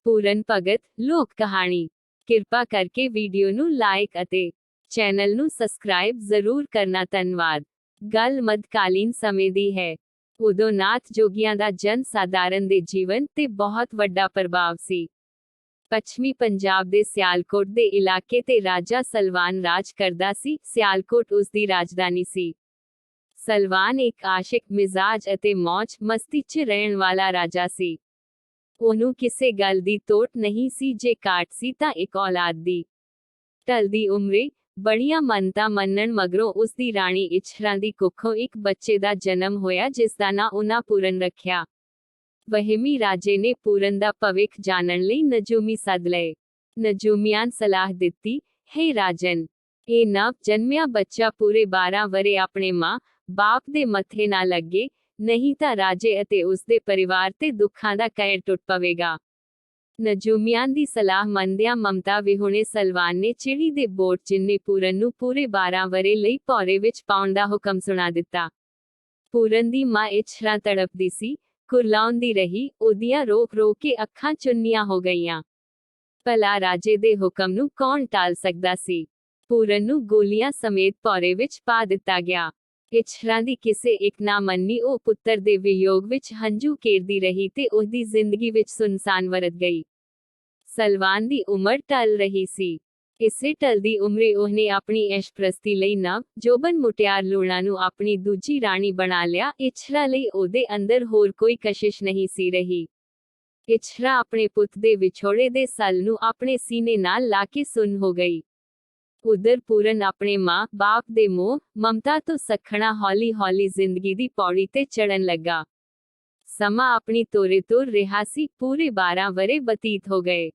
ਪੂਰਨ ਭਗਤ ਲੋਕ ਕਹਾਣੀ। ਕਿਰਪਾ ਕਰਕੇ ਵੀਡੀਓ ਨੂੰ ਲਾਈਕ ਅਤੇ ਚੈਨਲ ਨੂੰ ਸਬਸਕ੍ਰਾਈਬ ਜ਼ਰੂਰ ਕਰਨਾ। ਧੰਨਵਾਦ। ਗੱਲ ਮੱਧਕਾਲੀਨ ਸਮੇਂ ਦੀ ਹੈ। ਉਦੋਂ ਨਾਥ ਜੋਗੀਆਂ ਦਾ ਜਨ ਸਾਧਾਰਨ ਦੇ ਜੀਵਨ ਤੇ ਬਹੁਤ ਵੱਡਾ ਪ੍ਰਭਾਵ ਸੀ। ਪੱਛਮੀ ਪੰਜਾਬ ਦੇ ਸਿਆਲਕੋਟ ਦੇ ਇਲਾਕੇ ਤੇ ਰਾਜਾ ਸਲਵਾਨ ਰਾਜ ਕਰਦਾ ਸੀ। ਸਿਆਲਕੋਟ ਉਸ ਦੀ ਰਾਜਧਾਨੀ ਸੀ। ਸਲਵਾਨ ਇੱਕ ਆਸ਼ਿਕ ਮਿਜ਼ਾਜ ਅਤੇ ਮੌਜ ਮਸਤੀ 'ਚ ਰਹਿਣ ਵਾਲਾ ਰਾਜਾ ਸੀ। ਉਹਨੂੰ ਕਿਸੇ ਗੱਲ ਦੀ ਤੋਟ ਨਹੀਂ ਸੀ। ਜੇ ਘਾਟ ਸੀ ਤਾਂ ਇੱਕ ਔਲਾਦ ਦੀ। ਢਲਦੀ ਉਮਰੇ ਬੜੀਆਂ ਮੰਨਤਾਂ ਮੰਨਣ ਮਗਰੋਂ ਉਸ ਦੀ ਰਾਣੀ ਇੱਛਰਾਂ ਦੀ ਕੁੱਖੋਂ ਇੱਕ ਬੱਚੇ ਦਾ ਜਨਮ ਹੋਇਆ, ਜਿਸ ਦਾ ਨਾਂ ਉਹਨਾਂ ਪੂਰਨ ਰੱਖਿਆ। ਵਹਿਮੀ ਰਾਜੇ ਨੇ ਪੂਰਨ ਦਾ ਭਵਿੱਖ ਜਾਣਨ ਲਈ ਨਜੂਮੀ ਸੱਦ ਲਏ। ਨਜੂਮੀਆਂ ਸਲਾਹ ਦਿੱਤੀ, ਹੇ ਰਾਜਨ, ਇਹ ਨਵ ਜਨਮਿਆ ਬੱਚਾ ਪੂਰੇ 12 ਵਰੇ ਆਪਣੇ ਮਾਂ ਬਾਪ ਦੇ ਮੱਥੇ ਨਾ ਲੱਗੇ, ਨਹੀਂ ਤਾਂ ਰਾਜੇ ਅਤੇ ਉਸ ਦੇ ਪਰਿਵਾਰ ਤੇ ਦੁੱਖਾਂ ਦਾ ਕਹਿਰ ਟੁੱਟ ਪਵੇਗਾ। ਨਜੂਮੀਆਂ ਦੀ ਸਲਾਹ ਮੰਨਦਿਆਂ ਮਮਤਾ ਵਿਹੂਣੇ ਸਲਵਾਨ ਨੇ ਚਿੜੀ ਦੇ ਬੋਟ ਜਿੰਨੇ ਪੂਰਨ ਨੂੰ ਪੂਰੇ 12 ਵਰੇ ਲਈ ਭੌਰੇ ਵਿੱਚ ਪਾਉਣ ਦਾ ਹੁਕਮ ਸੁਣਾ ਦਿੱਤਾ। ਪੂਰਨ ਦੀ ਮਾਂ ਇੱਛਰਾਂ ਤੜਪਦੀ ਸੀ, ਕੁਰਲਾਉਂਦੀ ਰਹੀ, ਉਹਦੀਆਂ ਰੋਕ ਰੋਕ ਕੇ ਅੱਖਾਂ ਚੁੰਨੀਆਂ ਹੋ ਗਈਆਂ। ਭਲਾ ਰਾਜੇ ਦੇ ਹੁਕਮ ਨੂੰ ਕੌਣ ਟਾਲ ਸਕਦਾ ਸੀ। ਪੂਰਨ ਨੂੰ ਗੋਲੀਆਂ ਸਮੇਤ ਭੌਰੇ ਵਿੱਚ ਪਾ ਦਿੱਤਾ ਗਿਆ। ਇੱਛਰਾਂ ਦੀ ਕਿਸੇ ਇੱਕ ਨਾ ਮੰਨੀ। ਉਹ ਪੁੱਤਰ ਦੇ ਵਿਯੋਗ ਵਿੱਚ ਹੰਝੂ ਕੇਰਦੀ ਰਹੀ ਤੇ ਉਹਦੀ ਜ਼ਿੰਦਗੀ ਵਿੱਚ ਸੁਨਸਾਨ ਵਰਤ ਗਈ। ਸਲਵਾਨ ਦੀ ਉਮਰ ਟਲ ਰਹੀ ਸੀ। ਇਸੇ ਟਲਦੀ ਉਮਰੇ ਉਹਨੇ ਆਪਣੀ ਐਸ਼ਪ੍ਰਸਤੀ ਲਈ ਨਵ ਜੋਬਨ ਮੁਟਿਆਰ ਲੂਣਾ ਨੂੰ ਆਪਣੀ ਦੂਜੀ ਰਾਣੀ ਬਣਾ ਲਿਆ। ਇੱਛਰਾਂ ਲਈ ਉਹਦੇ ਅੰਦਰ ਹੋਰ ਕੋਈ ਕਸ਼ਿਸ਼ ਨਹੀਂ ਸੀ ਰਹੀ। ਇੱਛਰਾਂ ਆਪਣੇ ਪੁੱਤ ਦੇ ਵਿਛੋੜੇ ਦੇ ਸੱਲ ਨੂੰ ਆਪਣੇ ਸੀਨੇ ਨਾਲ ਲਾ ਕੇ ਸੁੰਨ ਹੋ ਗਈ। ਉਧਰ ਪੂਰਨ ਆਪਣੇ ਮਾਂ ਬਾਪ ਦੇ ਮੋਹ ਮਮਤਾ ਤੋਂ ਸੱਖਣਾ ਹੌਲੀ ਹੌਲੀ ਜ਼ਿੰਦਗੀ ਦੀ ਪੌੜੀ ਤੇ ਚੜਨ ਲੱਗਾ। ਸਮਾਂ ਆਪਣੀ ਤੋਰੇ ਤੁਰ ਰਿਹਾ ਸੀ। ਪੂਰੇ 12 ਵਰੇ ਬਤੀਤ ਹੋ ਗਏ।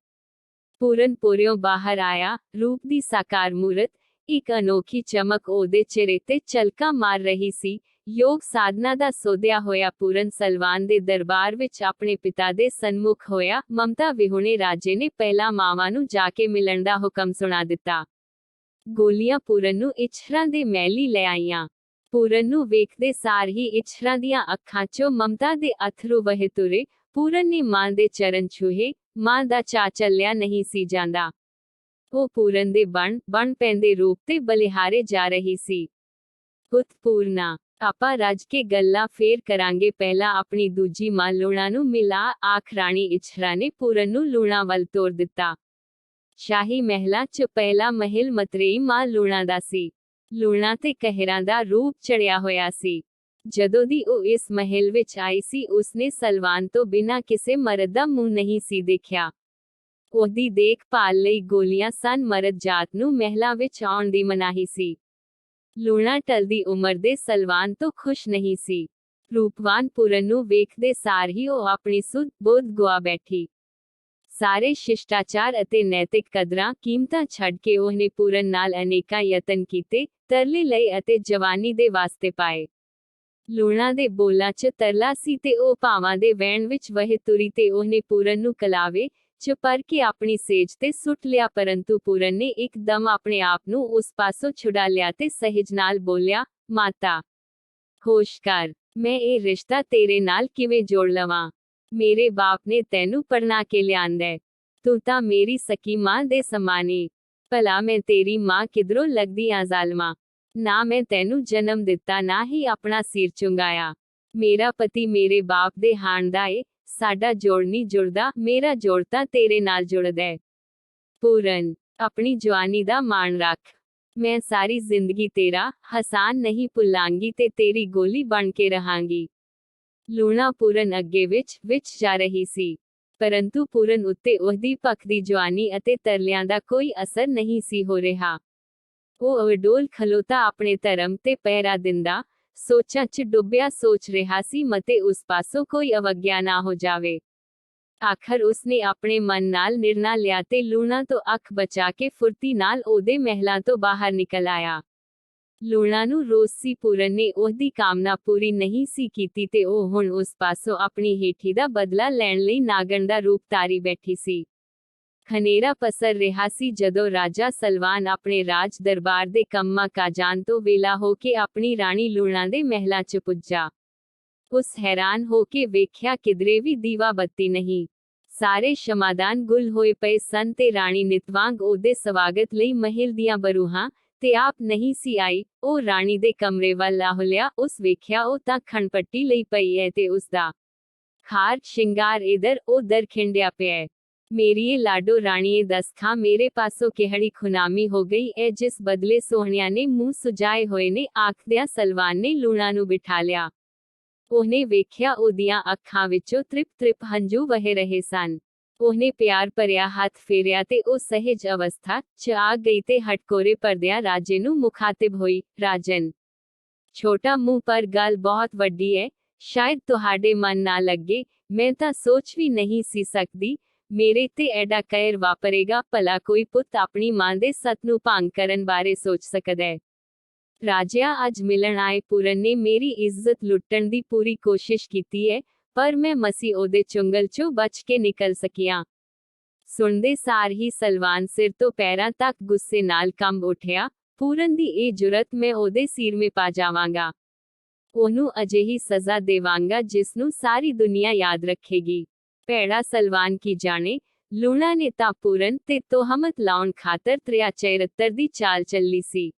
ਪੂਰਨ ਪੋਰਿਓਂ ਬਾਹਰ ਆਇਆ। ਰੂਪ ਦੀ ਸਾਕਾਰ ਮੂਰਤ, ਇੱਕ ਅਨੋਖੀ ਚਮਕ ਉਹਦੇ ਚਿਹਰੇ ਤੇ ਝਲਕਾਂ ਮਾਰ ਰਹੀ ਸੀ। ਯੋਗ ਸਾਧਨਾ ਦਾ ਸੋਧਿਆ ਹੋਇਆ ਪੂਰਨ ਸਲਵਾਨ ਦੇ ਦਰਬਾਰ ਵਿੱਚ ਆਪਣੇ ਪਿਤਾ ਦੇ ਸਨਮੁਖ ਹੋਇਆ। ਮਮਤਾ ਵਿਹੂਣੇ ਰਾਜੇ ਨੇ ਪਹਿਲਾਂ ਮਾਵਾਂ ਨੂੰ ਜਾ ਕੇ ਮਿਲਣ ਦਾ ਹੁਕਮ ਸੁਣਾ ਦਿੱਤਾ। ਗੋਲੀਆਂ ਪੂਰਨ ਨੂੰ ਇੱਛਰਾਂ ਦੇ ਮਹਿਲੀਂ ਲੈ ਆਈਆਂ। ਪੂਰਨ ਨੂੰ ਵੇਖਦੇ ਸਾਰ ਹੀ ਇੱਛਰਾਂ ਦੀਆਂ ਅੱਖਾਂ 'ਚੋਂ ਮਮਤਾ ਦੇ ਅਥਰੂ ਵਹੇ ਤੁਰੇ। ਪੂਰਨ ਨੇ ਮਾਂ ਦੇ ਚਰਨ ਛੂਹੇ। ਮਾਂ ਦਾ ਚਾਅ ਚੱਲਿਆ ਨਹੀਂ ਸੀ ਜਾਂਦਾ। ਉਹ ਪੂਰਨ ਦੇ ਬਣ ਪੈਂਦੇ ਰੂਪ ਤੇ ਬਲਿਹਾਰੇ ਜਾ ਰਹੀ ਸੀ। ਪੁੱਤ ਪੂਰਨਾ, ਆਪਾਂ ਰੱਜ ਕੇ ਗੱਲਾਂ ਫੇਰ ਕਰਾਂਗੇ, ਪਹਿਲਾਂ ਆਪਣੀ ਦੂਜੀ ਮਾਂ ਲੂਣਾ ਨੂੰ ਮਿਲਾ, ਆਖ ਰਾਣੀ ਇੱਛਰਾਂ ਨੇ ਪੂਰਨ ਨੂੰ ਲੂਣਾ ਵੱਲ ਤੋਰ ਦਿੱਤਾ। ਸ਼ਾਹੀ ਮਹਿਲਾਂ 'ਚ ਪਹਿਲਾ ਮਹਿਲ ਮਤਰੇਈ ਮਾਂ ਲੂਣਾ ਦਾ ਸੀ। ਲੂਣਾ ਤੇ ਕਹਿਰਾਂ ਦਾ ਰੂਪ ਚੜਿਆ ਹੋਇਆ ਸੀ। ਜਦੋਂ ਦੀ ਉਹ ਇਸ ਮਹਿਲ ਵਿੱਚ ਆਈ ਸੀ, ਉਸਨੇ ਸਲਵਾਨ ਤੋਂ ਬਿਨਾਂ ਕਿਸੇ ਮਰਦ ਦਾ ਮੂੰਹ ਨਹੀਂ ਸੀ ਦੇਖਿਆ। ਉਹਦੀ ਦੇਖਭਾਲ ਲਈ ਗੋਲੀਆਂ ਸਨ। ਮਰਦ ਜਾਤ ਨੂੰ ਮਹਿਲਾਂ ਵਿੱਚ ਆਉਣ ਦੀ ਮਨਾਹੀ ਸੀ। ਲੂਣਾ ਟਲਦੀ ਉਮਰ ਦੇ ਸਲਵਾਨ ਤੋਂ ਖੁਸ਼ ਨਹੀਂ ਸੀ। ਰੂਪਵਾਨ ਪੂਰਨ ਨੂੰ ਵੇਖਦੇ ਸਾਰ ਹੀ ਉਹ ਆਪਣੀ ਸੁੱਧ ਬੋਧ ਗੁਆ ਬੈਠੀ। ਸਾਰੇ ਸ਼ਿਸ਼ਟਾਚਾਰ ਅਤੇ ਨੈਤਿਕ ਕਦਰਾਂ ਕੀਮਤਾਂ ਛੱਡ ਕੇ ਉਹਨੇ ਪੂਰਨ ਨਾਲ ਅਨੇਕਾਂ ਯਤਨ ਕੀਤੇ, ਤਰਲੇ ਲਏ ਅਤੇ ਜਵਾਨੀ ਦੇ ਵਾਸਤੇ ਪਾਏ। ਲੂਣਾ ਦੇ ਬੋਲਾਂ 'ਚ ਤਰਲਾ ਸੀ ਤੇ ਉਹ ਭਾਵਾਂ ਦੇ ਵਹਿਣ ਵਿੱਚ ਵਹੇ ਤੁਰੀ ਤੇ ਉਹਨੇ ਪੂਰਨ ਨੂੰ ਕਲਾਵੇ 'ਚ ਪਰ ਕੇ ਆਪਣੀ ਸੇਜ ਤੇ ਸੁੱਟ ਲਿਆ। ਪਰੰਤੂ ਪੂਰਨ ਨੇ ਇੱਕਦਮ ਆਪਣੇ ਆਪ ਨੂੰ ਉਸ ਪਾਸੋਂ ਛੁਡਾ ਲਿਆ ਤੇ ਸਹਿਜ ਨਾਲ ਬੋਲਿਆ, ਮਾਤਾ, ਹੋਸ਼ ਕਰ, ਮੈਂ ਇਹ ਰਿਸ਼ਤਾ ਤੇਰੇ ਨਾਲ ਕਿਵੇਂ ਜੋੜ ਲਵਾਂ। ਮੇਰੇ ਬਾਪ ਨੇ ਤੈਨੂੰ ਪੜ੍ਹਾ ਕੇ ਲਿਆਂਦਾ। ਤੂੰ ਤਾਂ ਮੇਰੀ ਸਕੀ ਮਾਂ ਦੇ ਸਮਾਨ ਏ। ਭਲਾ ਮੈਂ ਤੇਰੀ ਮਾਂ ਕਿਧਰੋਂ ਲੱਗਦੀ ਆਂ ਜ਼ਾਲਮਾ। ਨਾ ਮੈਂ ਤੈਨੂੰ ਜਨਮ ਦਿੱਤਾ, ਨਾ ਹੀ ਆਪਣਾ ਸਿਰ ਚੁੰਗਾਇਆ। ਮੇਰਾ ਪਤੀ ਮੇਰੇ ਬਾਪ ਦੇ ਹਾਣ ਦਾ ਏ। ਸਾਡਾ ਜੋੜ ਨਹੀਂ ਜੁੜਦਾ, ਮੇਰਾ ਜੋੜ ਤਾਂ ਤੇਰੇ ਨਾਲ ਜੁੜਦਾ ਹੈ। ਪੂਰਨ, ਆਪਣੀ ਜਵਾਨੀ ਦਾ ਮਾਣ ਰੱਖ। ਮੈਂ ਸਾਰੀ ਜ਼ਿੰਦਗੀ ਤੇਰਾ ਹਸਾਨ ਨਹੀਂ ਭੁੱਲਾਂਗੀ ਤੇ ਤੇਰੀ ਗੋਲੀ ਬਣ ਕੇ ਰਹਾਂਗੀ। ਲੂਣਾ ਪੂਰਨ ਅੱਗੇ ਵਿੱਚ ਜਾ ਰਹੀ ਸੀ। ਪਰੰਤੂ ਪੂਰਨ ਉੱਤੇ ਉਹਦੀ ਭਖਦੀ ਜਵਾਨੀ ਅਤੇ ਤਰਲਿਆਂ ਦਾ ਕੋਈ ਅਸਰ ਨਹੀਂ ਸੀ ਹੋ ਰਿਹਾ। ਉਹ ਅਡੋਲ ਖਲੋਤਾ ਆਪਣੇ ਧਰਮ ਤੇ ਪਹਿਰਾ ਦਿੰਦਾ, ਸੋਚਾਂ 'ਚ ਡੁੱਬਿਆ ਸੋਚ ਰਿਹਾ ਸੀ, ਮਤੇ ਉਸ ਪਾਸੋਂ ਕੋਈ ਅਵਗਿਆ ਨਾ ਹੋ ਜਾਵੇ। ਆਖਰ ਉਸਨੇ ਆਪਣੇ ਮਨ ਨਾਲ ਨਿਰਣਾ ਲਿਆ ਤੇ ਲੂਣਾ ਤੋਂ ਅੱਖ ਬਚਾ ਕੇ ਫੁਰਤੀ ਨਾਲ ਉਹਦੇ ਮਹਿਲਾਂ ਤੋਂ ਬਾਹਰ ਨਿਕਲ ਆਇਆ। ਲੂਣਾ ਨੂੰ ਰੋਸ ਸੀ ਪੂਰਨ ਨੇ ਉਹਦੀ ਕਾਮਨਾ ਪੂਰੀ ਨਹੀਂ ਸੀ ਕੀਤੀ ਤੇ ਉਹ ਹੁਣ ਉਸ ਪਾਸੋਂ ਆਪਣੀ ਹੇਠੀ ਦਾ ਬਦਲਾ ਲੈਣ ਲਈ ਨਾਗਣ ਦਾ ਰੂਪ ਧਾਰੀ ਬੈਠੀ ਸੀ। ਹਨੇਰਾ ਪਸਰ ਰਿਹਾ ਸੀ ਜਦੋਂ ਰਾਜਾ ਸਲਵਾਨ ਆਪਣੇ ਰਾਜ ਦਰਬਾਰ ਦੇ ਕੰਮਾਂ ਕਾਜਾਂ ਤੋਂ ਵੇਲਾ ਹੋ ਕੇ ਆਪਣੀ ਰਾਣੀ ਲੂਣਾ ਦੇ ਮਹਿਲਾਂ 'ਚ ਪੁੱਜਾ। ਉਸ ਹੈਰਾਨ ਹੋ ਕੇ ਵੇਖਿਆ ਕਿਧਰੇ ਵੀ ਦੀਵਾ ਬੱਤੀ ਨਹੀਂ। ਸਾਰੇ ਸ਼ਮਾਦਾਨ ਗੁੱਲ ਹੋਏ ਪਏ ਸਨ ਤੇ ਰਾਣੀ ਨਿਤਵਾਂਗ ਉਹਦੇ ਸਵਾਗਤ ਲਈ ਮਹਿਲ ਦੀਆਂ ਬਰੂਹਾਂ ਤੇ ਆਪ ਨਹੀਂ ਸੀ ਆਈ। ਉਹ ਰਾਣੀ ਦੇ ਕਮਰੇ ਵੱਲ ਆਹੁਲਿਆ, ਉਸ ਵੇਖਿਆ ਉਹ ਤਾਂ ਖਣਪੱਟੀ ਲਈ ਪਈ ਹੈ ਤੇ ਉਸਦਾ ਖਾਰ ਸ਼ਿੰਗਾਰ ਇਧਰ ਉਧਰ ਖਿੰਡਿਆ ਪਿਆ ਹੈ। ਮੇਰੀਏ ਲਾਡੋ ਰਾਣੀਏ ਦੱਸਖਾਂ ਮੇਰੇ ਪਾਸੋਂ ਕਿਹੜੀ ਖੁਨਾਮੀ ਹੋ ਗਈ ਐ ਜਿਸ ਬਦਲੇ ਸੋਹਣਿਆਂ ਨੇ ਮੂੰਹ ਸੁਜਾਏ ਹੋਏ ਨੇ, ਆਖਦਿਆਂ ਸਲਵਾਨ ਨੇ ਲੂਣਾ ਨੂੰ ਬਿਠਾ ਲਿਆ। ਉਹਨੇ ਵੇਖਿਆ ਉਹਦੀਆਂ ਅੱਖਾਂ ਵਿੱਚੋਂ ਤ੍ਰਿਪ ਤ੍ਰਿਪ ਹੰਝੂ ਵਹਿ ਰਹੇ ਸਨ। ਉਹਨੇ ਪਿਆਰ ਭਰਿਆ ਹੱਥ ਫੇਰਿਆ ਤੇ ਉਹ ਸਹਿਜ ਅਵਸਥਾ 'ਚ ਆ ਗਈ ਤੇ ਹਟਕੋਰੇ ਪਰਦਿਆਂ ਰਾਜੇ ਨੂੰ ਮੁਖਾਤਿਬ ਹੋਈ। ਰਾਜਨ, ਛੋਟਾ ਮੂੰਹ ਪਰ ਗੱਲ ਬਹੁਤ ਵੱਡੀ ਹੈ, ਸ਼ਾਇਦ ਤੁਹਾਡੇ ਮਨ ਨਾ ਲੱਗੇ। ਮੈਂ ਤਾਂ ਸੋਚ ਵੀ ਨਹੀਂ ਸੀ ਸਕਦੀ ਮੇਰੇ ਤੇ ਐਡਾ ਕਹਿਰ ਵਾਪਰੇਗਾ। ਭਲਾ ਕੋਈ ਪੁੱਤ ਆਪਣੀ ਮਾਂ ਦੇ ਸੱਤ ਨੂੰ ਭੰਗ ਕਰਨ ਬਾਰੇ ਸੋਚ ਸਕਦਾ ਹੈ? ਰਾਜਿਆ, ਅੱਜ ਮਿਲਣ ਆਏ ਪੂਰਨ ਨੇ ਮੇਰੀ ਇੱਜ਼ਤ ਲੁੱਟਣ ਦੀ ਪੂਰੀ ਕੋਸ਼ਿਸ਼ ਕੀਤੀ ਹੈ, ਪਰ ਮੈਂ ਮਸੀਂ ਉਹਦੇ ਚੁੰਗਲ ਚੋਂ ਬਚ ਕੇ ਨਿਕਲ ਸਕਿਆ। ਸੁਣਦੇ ਸਾਰ ਹੀ ਸਲਵਾਨ ਸਿਰ ਤੋਂ ਪੈਰਾਂ ਤੱਕ ਗੁੱਸੇ ਨਾਲ ਕੰਬ ਉੱਠਿਆ। ਪੂਰਨ ਦੀ ਇਹ ਜੁਰਤ ਮੈਂ ਉਹਦੇ ਸਿਰਮੇ ਪਾ ਜਾਵਾਂਗਾ। ਉਹਨੂੰ ਅਜਿਹੀ ਸਜ਼ਾ ਦੇਵਾਂਗਾ ਜਿਸ ਨੂੰ ਸਾਰੀ ਦੁਨੀਆ ਯਾਦ ਰੱਖੇਗੀ। ਭੈੜਾ ਸਲਵਾਨ ਕੀ ਜਾਣੇ, ਲੂਣਾ ਨੇ ਤਾਂ ਪੂਰਨ ਤੇ ਤੋਹਮਤ ਲਾਉਣ ਖਾਤਰ 73 ਦੀ ਚਾਲ ਚੱਲੀ ਸੀ।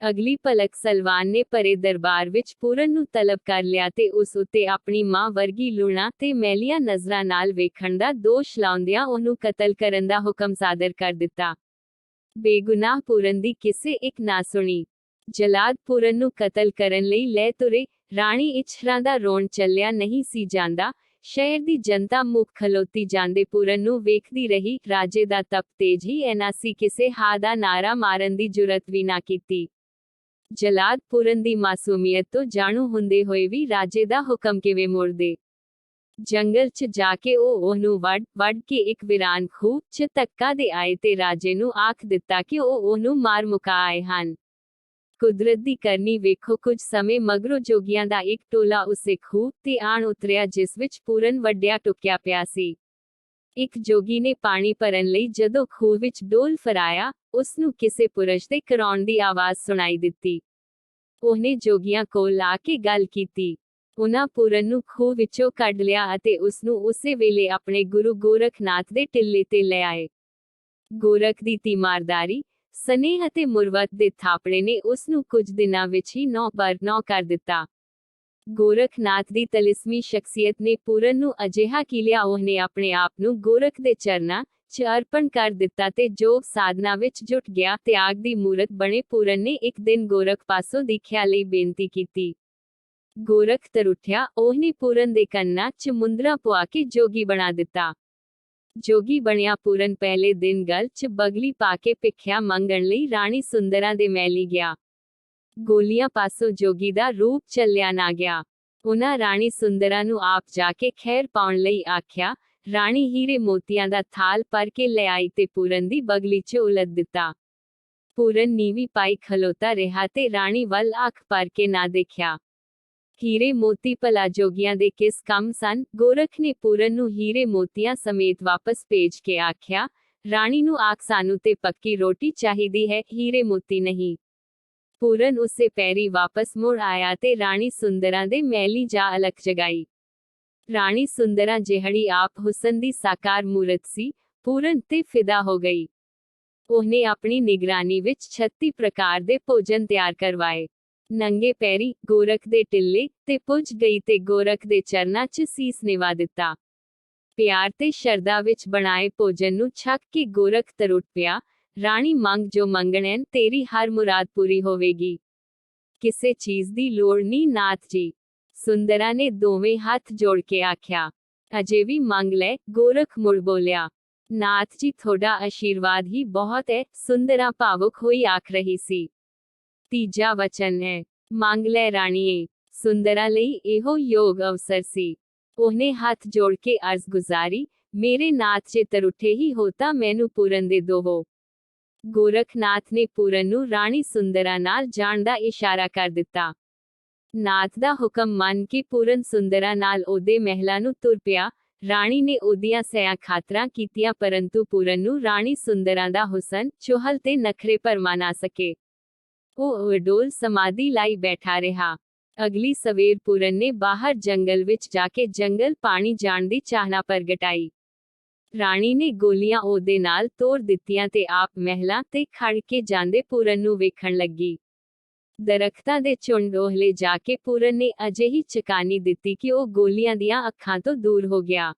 ਅਗਲੀ ਪਲਕ ਸਲਵਾਨ ਨੇ ਭਰੇ ਦਰਬਾਰ ਵਿੱਚ ਪੂਰਨ ਨੂੰ ਤਲਬ ਕਰ ਲਿਆ ਤੇ ਉਸ ਉੱਤੇ ਆਪਣੀ ਮਾਂ ਵਰਗੀ ਲੂਣਾ ਤੇ ਮੈਲੀਆਂ ਨਜ਼ਰਾਂ ਨਾਲ ਵੇਖਣ ਦਾ ਦੋਸ਼ ਲਾਉਂਦਿਆਂ ਉਹਨੂੰ ਕਤਲ ਕਰਨ ਦਾ ਹੁਕਮ ਸਾਦਰ ਕਰ ਦਿੱਤਾ। ਬੇਗੁਨਾਹ ਪੂਰਨ ਦੀ ਕਿਸੇ ਇੱਕ ਨਾ ਸੁਣੀ। ਜਲਾਦ ਪੂਰਨ ਨੂੰ ਕਤਲ ਕਰਨ ਲਈ ਲੈ ਤੁਰੇ। ਰਾਣੀ ਇਛਰਾਂ ਦਾ ਰੋਣ ਚੱਲਿਆ ਨਹੀਂ ਸੀ ਜਾਂਦਾ। ਸ਼ਹਿਰ ਦੀ ਜਨਤਾ ਮੁੱਖ ਖਲੋਤੀ ਜਾਂਦੇ ਪੂਰਨ ਨੂੰ ਵੇਖਦੀ ਰਹੀ। ਰਾਜੇ ਦਾ ਤਪ ਤੇਜ ਹੀ ਐਨਾ ਸੀ ਕਿਸੇ ਹਾ ਦਾ ਨਾਰਾ ਮਾਰਨ ਦੀ ਜੁਰਤ ਵੀ ਨਾ ਕੀਤੀ। ਜਲਾਦ ਪੂਰਨ ਦੀ ਮਾਸੂਮੀਅਤ ਤੋਂ ਜਾਣੂ ਹੁੰਦੇ ਹੋਏ ਵੀ ਰਾਜੇ ਦਾ ਹੁਕਮ ਕਿਵੇਂ ਮੁੜਦੇ। ਜੰਗਲ 'ਚ ਜਾ ਕੇ ਉਹ ਉਹਨੂੰ ਵੱਢ ਕੇ ਇੱਕ ਵੀਰਾਨ ਖੂਹ 'ਚ ਧੱਕਾ ਦੇ ਆਏ ਤੇ ਰਾਜੇ ਨੂੰ ਆਖ ਦਿੱਤਾ ਕਿ ਉਹ ਉਹਨੂੰ ਮਾਰ ਮੁਕਾ ਆਏ ਹਨ। ਕੁਦਰਤ ਦੀ ਕਰਨੀ ਵੇਖੋ, ਕੁਝ ਸਮੇਂ ਮਗਰੋਂ ਜੋਗੀਆਂ ਦਾ ਇੱਕ ਟੋਲਾ ਉਸੇ ਖੂਹ ਤੇ ਆਣ ਉਤਰਿਆ ਜਿਸ ਵਿੱਚ ਪੂਰਨ ਵੱਡਿਆ ਟੁਕਿਆ ਪਿਆ ਸੀ। ਇੱਕ ਜੋਗੀ ਨੇ ਪਾਣੀ ਭਰਨ ਲਈ ਜਦੋਂ ਖੂਹ ਵਿੱਚ ਡੋਲ ਫਰਾਇਆ, ਉਸਨੂੰ ਕਿਸੇ ਪੁਰਸ਼ ਦੇ ਕਰਾਉਣ ਦੀ ਆਵਾਜ਼ ਸੁਣਾਈ ਦਿੱਤੀ। ਉਹਨੇ ਜੋਗੀਆਂ ਕੋਲ ਆ ਕੇ ਗੱਲ ਕੀਤੀ। ਉਹਨਾਂ ਪੂਰਨ ਨੂੰ ਖੂਹ ਵਿੱਚੋਂ ਕੱਢ ਲਿਆ ਅਤੇ ਉਸਨੂੰ ਉਸੇ ਵੇਲੇ ਆਪਣੇ ਗੁਰੂ ਗੋਰਖਨਾਥ ਦੇ ਟਿੱਲੇ ਤੇ ਲੈ ਆਏ। ਗੋਰਖ ਦੀ ਤੀਮਾਰਦਾਰੀ, ਸਨੇਹ ਅਤੇ ਮੁਰਵਤ ਦੇ ਥਾਪੜੇ ਨੇ ਉਸਨੂੰ ਕੁਝ ਦਿਨਾਂ ਵਿੱਚ ਹੀ 9/9 ਕਰ ਦਿੱਤਾ। ਗੋਰਖਨਾਥ ਦੀ ਤਲਿਸਮੀ ਸ਼ਖਸੀਅਤ ਨੇ ਪੂਰਨ ਨੂੰ ਅਜਿਹਾ ਕੀਲਿਆ, ਉਹਨੇ ਆਪਣੇ ਆਪ ਨੂੰ ਗੋਰਖ ਦੇ ਚਰਨਾਂ 'ਚ ਅਰਪਣ ਕਰ ਦਿੱਤਾ ਤੇ ਯੋਗ ਸਾਧਨਾ ਵਿੱਚ ਜੁਟ ਗਿਆ। ਤਿਆਗ ਦੀ ਮੂਰਤ ਬਣੇ ਪੂਰਨ ਨੇ ਇੱਕ ਦਿਨ ਗੋਰਖ ਪਾਸੋਂ ਦੀਖਿਆ ਲਈ ਬੇਨਤੀ ਕੀਤੀ। ਗੋਰਖ ਤਰੁੱਠਿਆ। ਉਹਨੇ ਪੂਰਨ ਦੇ ਕੰਨਾਂ 'ਚ ਮੁੰਦਰਾ ਪਵਾ ਕੇ ਜੋਗੀ ਬਣਾ ਦਿੱਤਾ। ਜੋਗੀ ਬਣਿਆ ਪੂਰਨ ਪਹਿਲੇ ਦਿਨ ਗਲ 'ਚ ਬਗਲੀ ਪਾ ਕੇ ਭਿੱਖਿਆ ਮੰਗਣ ਲਈ ਰਾਣੀ ਸੁੰਦਰਾਂ ਦੇ ਮਹਿਲੀਂ ਗਿਆ। ਗੋਲੀਆਂ ਪਾਸੋਂ ਜੋਗੀ ਦਾ ਰੂਪ ਚੱਲਿਆ ਨਾ ਗਿਆ। ਉਹਨਾਂ ਰਾਣੀ ਸੁੰਦਰਾਂ ਨੂੰ ਆਪ ਜਾ ਕੇ ਖੈਰ ਪਾਉਣ ਲਈ ਆਖਿਆ। ਰਾਣੀ ਹੀਰੇ ਮੋਤੀਆਂ ਦਾ ਥਾਲ ਭਰ ਕੇ ਲੈ ਆਈ ਤੇ ਪੂਰਨ ਦੀ ਬਗਲੀ 'ਚ ਉਲਦ ਦਿੱਤਾ। ਪੂਰਨ ਨੀਵੀਂ ਪਾਈ ਖਲੋਤਾ ਰਿਹਾ ਤੇ ਰਾਣੀ ਵੱਲ ਅੱਖ ਭਰ ਕੇ ਨਾ ਦੇਖਿਆ। ਹੀਰੇ ਮੋਤੀ ਭਲਾ ਜੋਗੀਆਂ ਦੇ ਕਿਸ ਕੰਮ ਸਨ? ਗੋਰਖ ਨੇ ਪੂਰਨ ਨੂੰ ਹੀਰੇ ਮੋਤੀਆਂ ਸਮੇਤ ਵਾਪਸ ਭੇਜ ਕੇ ਆਖਿਆ, ਰਾਣੀ ਨੂੰ ਆਖ ਸਾਨੂੰ ਤੇ ਪੱਕੀ ਰੋਟੀ ਚਾਹੀਦੀ ਹੈ, ਹੀਰੇ ਮੋਤੀ ਨਹੀਂ। ਪੂਰਨ ਉਸੇ ਪੈਰੀ ਵਾਪਸ ਮੁੜ ਆਇਆ ਤੇ ਰਾਣੀ ਸੁੰਦਰਾਂ ਦੇ ਮਹਿਲੀਂ ਜਾ ਅਲਖ ਜਗਾਈ। ਰਾਣੀ ਸੁੰਦਰਾਂ ਜਿਹੜੀ ਆਪ ਹੁਸਨ ਦੀ ਸਾਕਾਰ ਮੂਰਤ ਸੀ, ਪੂਰਨ ਤੇ ਫਿਦਾ ਹੋ ਗਈ। ਉਹਨੇ ਆਪਣੀ ਨਿਗਰਾਨੀ ਵਿੱਚ 36 ਪ੍ਰਕਾਰ ਦੇ ਭੋਜਨ ਤਿਆਰ ਕਰਵਾਏ। ਨੰਗੇ ਪੈਰੀ ਗੋਰਖ ਦੇ ਟਿੱਲੇ ਤੇ ਪੁੱਜ ਗਈ ਤੇ ਗੋਰਖ ਦੇ ਚਰਨਾਂ 'ਚ ਸੀਸ ਨਿਵਾ ਦਿੱਤਾ। ਪਿਆਰ ਤੇ ਸ਼ਰਧਾ ਵਿੱਚ ਬਣਾਏ ਭੋਜਨ ਨੂੰ ਛਕ ਕੇ ਗੋਰਖ ਤਰੁੱਟ ਪਿਆ। ਰਾਣੀ ਮੰਗ ਜੋ ਮੰਗਣੈਨ, ਤੇਰੀ ਹਰ ਮੁਰਾਦ ਪੂਰੀ ਹੋਵੇਗੀ। ਕਿਸੇ ਚੀਜ਼ ਦੀ ਲੋੜ ਨਹੀਂ ਨਾਥ ਜੀ। ਸੁੰਦਰਾਂ ਨੇ ਦੋਵੇਂ ਹੱਥ ਜੋੜ ਕੇ ਆਖਿਆ। ਅਜੇ ਵੀ ਮੰਗ ਲੈ, ਗੋਰਖ ਮੁੜ ਬੋਲਿਆ। ਨਾਥ ਜੀ ਤੁਹਾਡਾ ਆਸ਼ੀਰਵਾਦ ਹੀ ਬਹੁਤ ਹੈ, ਸੁੰਦਰਾਂ ਭਾਵੁਕ ਹੋਈ ਆਖ ਰਹੀ ਸੀ। ਤੀਜਾ ਵਚਨ ਹੈ, ਮੰਗ ਲੈ ਰਾਣੀਏ। ਸੁੰਦਰਾਂ ਲਈ ਇਹੋ ਯੋਗ ਅਵਸਰ ਸੀ। ਉਹਨੇ ਹੱਥ ਜੋੜ ਕੇ ਅਰਜ਼ ਗੁਜ਼ਾਰੀ, ਮੇਰੇ ਨਾਥ ਜੇ ਤਰੁੱਠੇ ਹੀ ਹੋ ਤਾਂ ਮੈਨੂੰ ਪੂਰਨ ਦੇ ਦੋਵੋ। ਗੋਰਖਨਾਥ ਨੇ ਪੂਰਨ ਨੂੰ ਰਾਣੀ ਸੁੰਦਰਾਂ ਨਾਲ ਜਾਣ ਦਾ ਇਸ਼ਾਰਾ ਕਰ ਦਿੱਤਾ। ਨਾਥ ਦਾ ਹੁਕਮ ਮੰਨ ਕੇ ਪੂਰਨ ਸੁੰਦਰਾਂ ਨਾਲ ਉਹਦੇ ਮਹਿਲਾਂ ਨੂੰ ਤੁਰ ਪਿਆ। ਰਾਣੀ ਨੇ ਉਹਦੀਆਂ ਸਹਿਆਂ ਖਾਤਰਾਂ ਕੀਤੀਆਂ, ਪਰੰਤੂ ਪੂਰਨ ਨੂੰ ਰਾਣੀ ਸੁੰਦਰਾਂ ਦਾ ਹੁਸਨ, ਚੁਹਲ ਤੇ ਨਖਰੇ ਭਰਮਾ ਨਾ ਸਕੇ। ਉਹ ਅਡੋਲ ਸਮਾਧੀ ਲਾਈ ਬੈਠਾ ਰਿਹਾ। ਅਗਲੀ ਸਵੇਰ ਪੂਰਨ ਨੇ ਬਾਹਰ ਜੰਗਲ ਵਿੱਚ ਜਾ ਕੇ ਜੰਗਲ ਪਾਣੀ ਜਾਣ ਦੀ ਚਾਹਨਾ ਪ੍ਰਗਟਾਈ। ਰਾਣੀ ਨੇ ਗੋਲੀਆਂ ਉਹਦੇ ਨਾਲ ਤੋੜ ਦਿੱਤੀਆਂ ਤੇ ਆਪ ਮਹਿਲਾਂ ਤੇ ਖੜ ਕੇ ਜਾਂਦੇ ਪੂਰਨ ਨੂੰ ਵੇਖਣ ਲੱਗੀ। ਦਰਖਤਾਂ ਦੇ ਝੁੰਡ ਓਹਲੇ ਜਾ ਕੇ ਪੂਰਨ ਨੇ ਅਜਿਹੀ ਚਕਾਨੀ ਦਿੱਤੀ ਕਿ ਉਹ ਗੋਲੀਆਂ ਦੀਆਂ ਅੱਖਾਂ ਤੋਂ ਦੂਰ ਹੋ ਗਿਆ।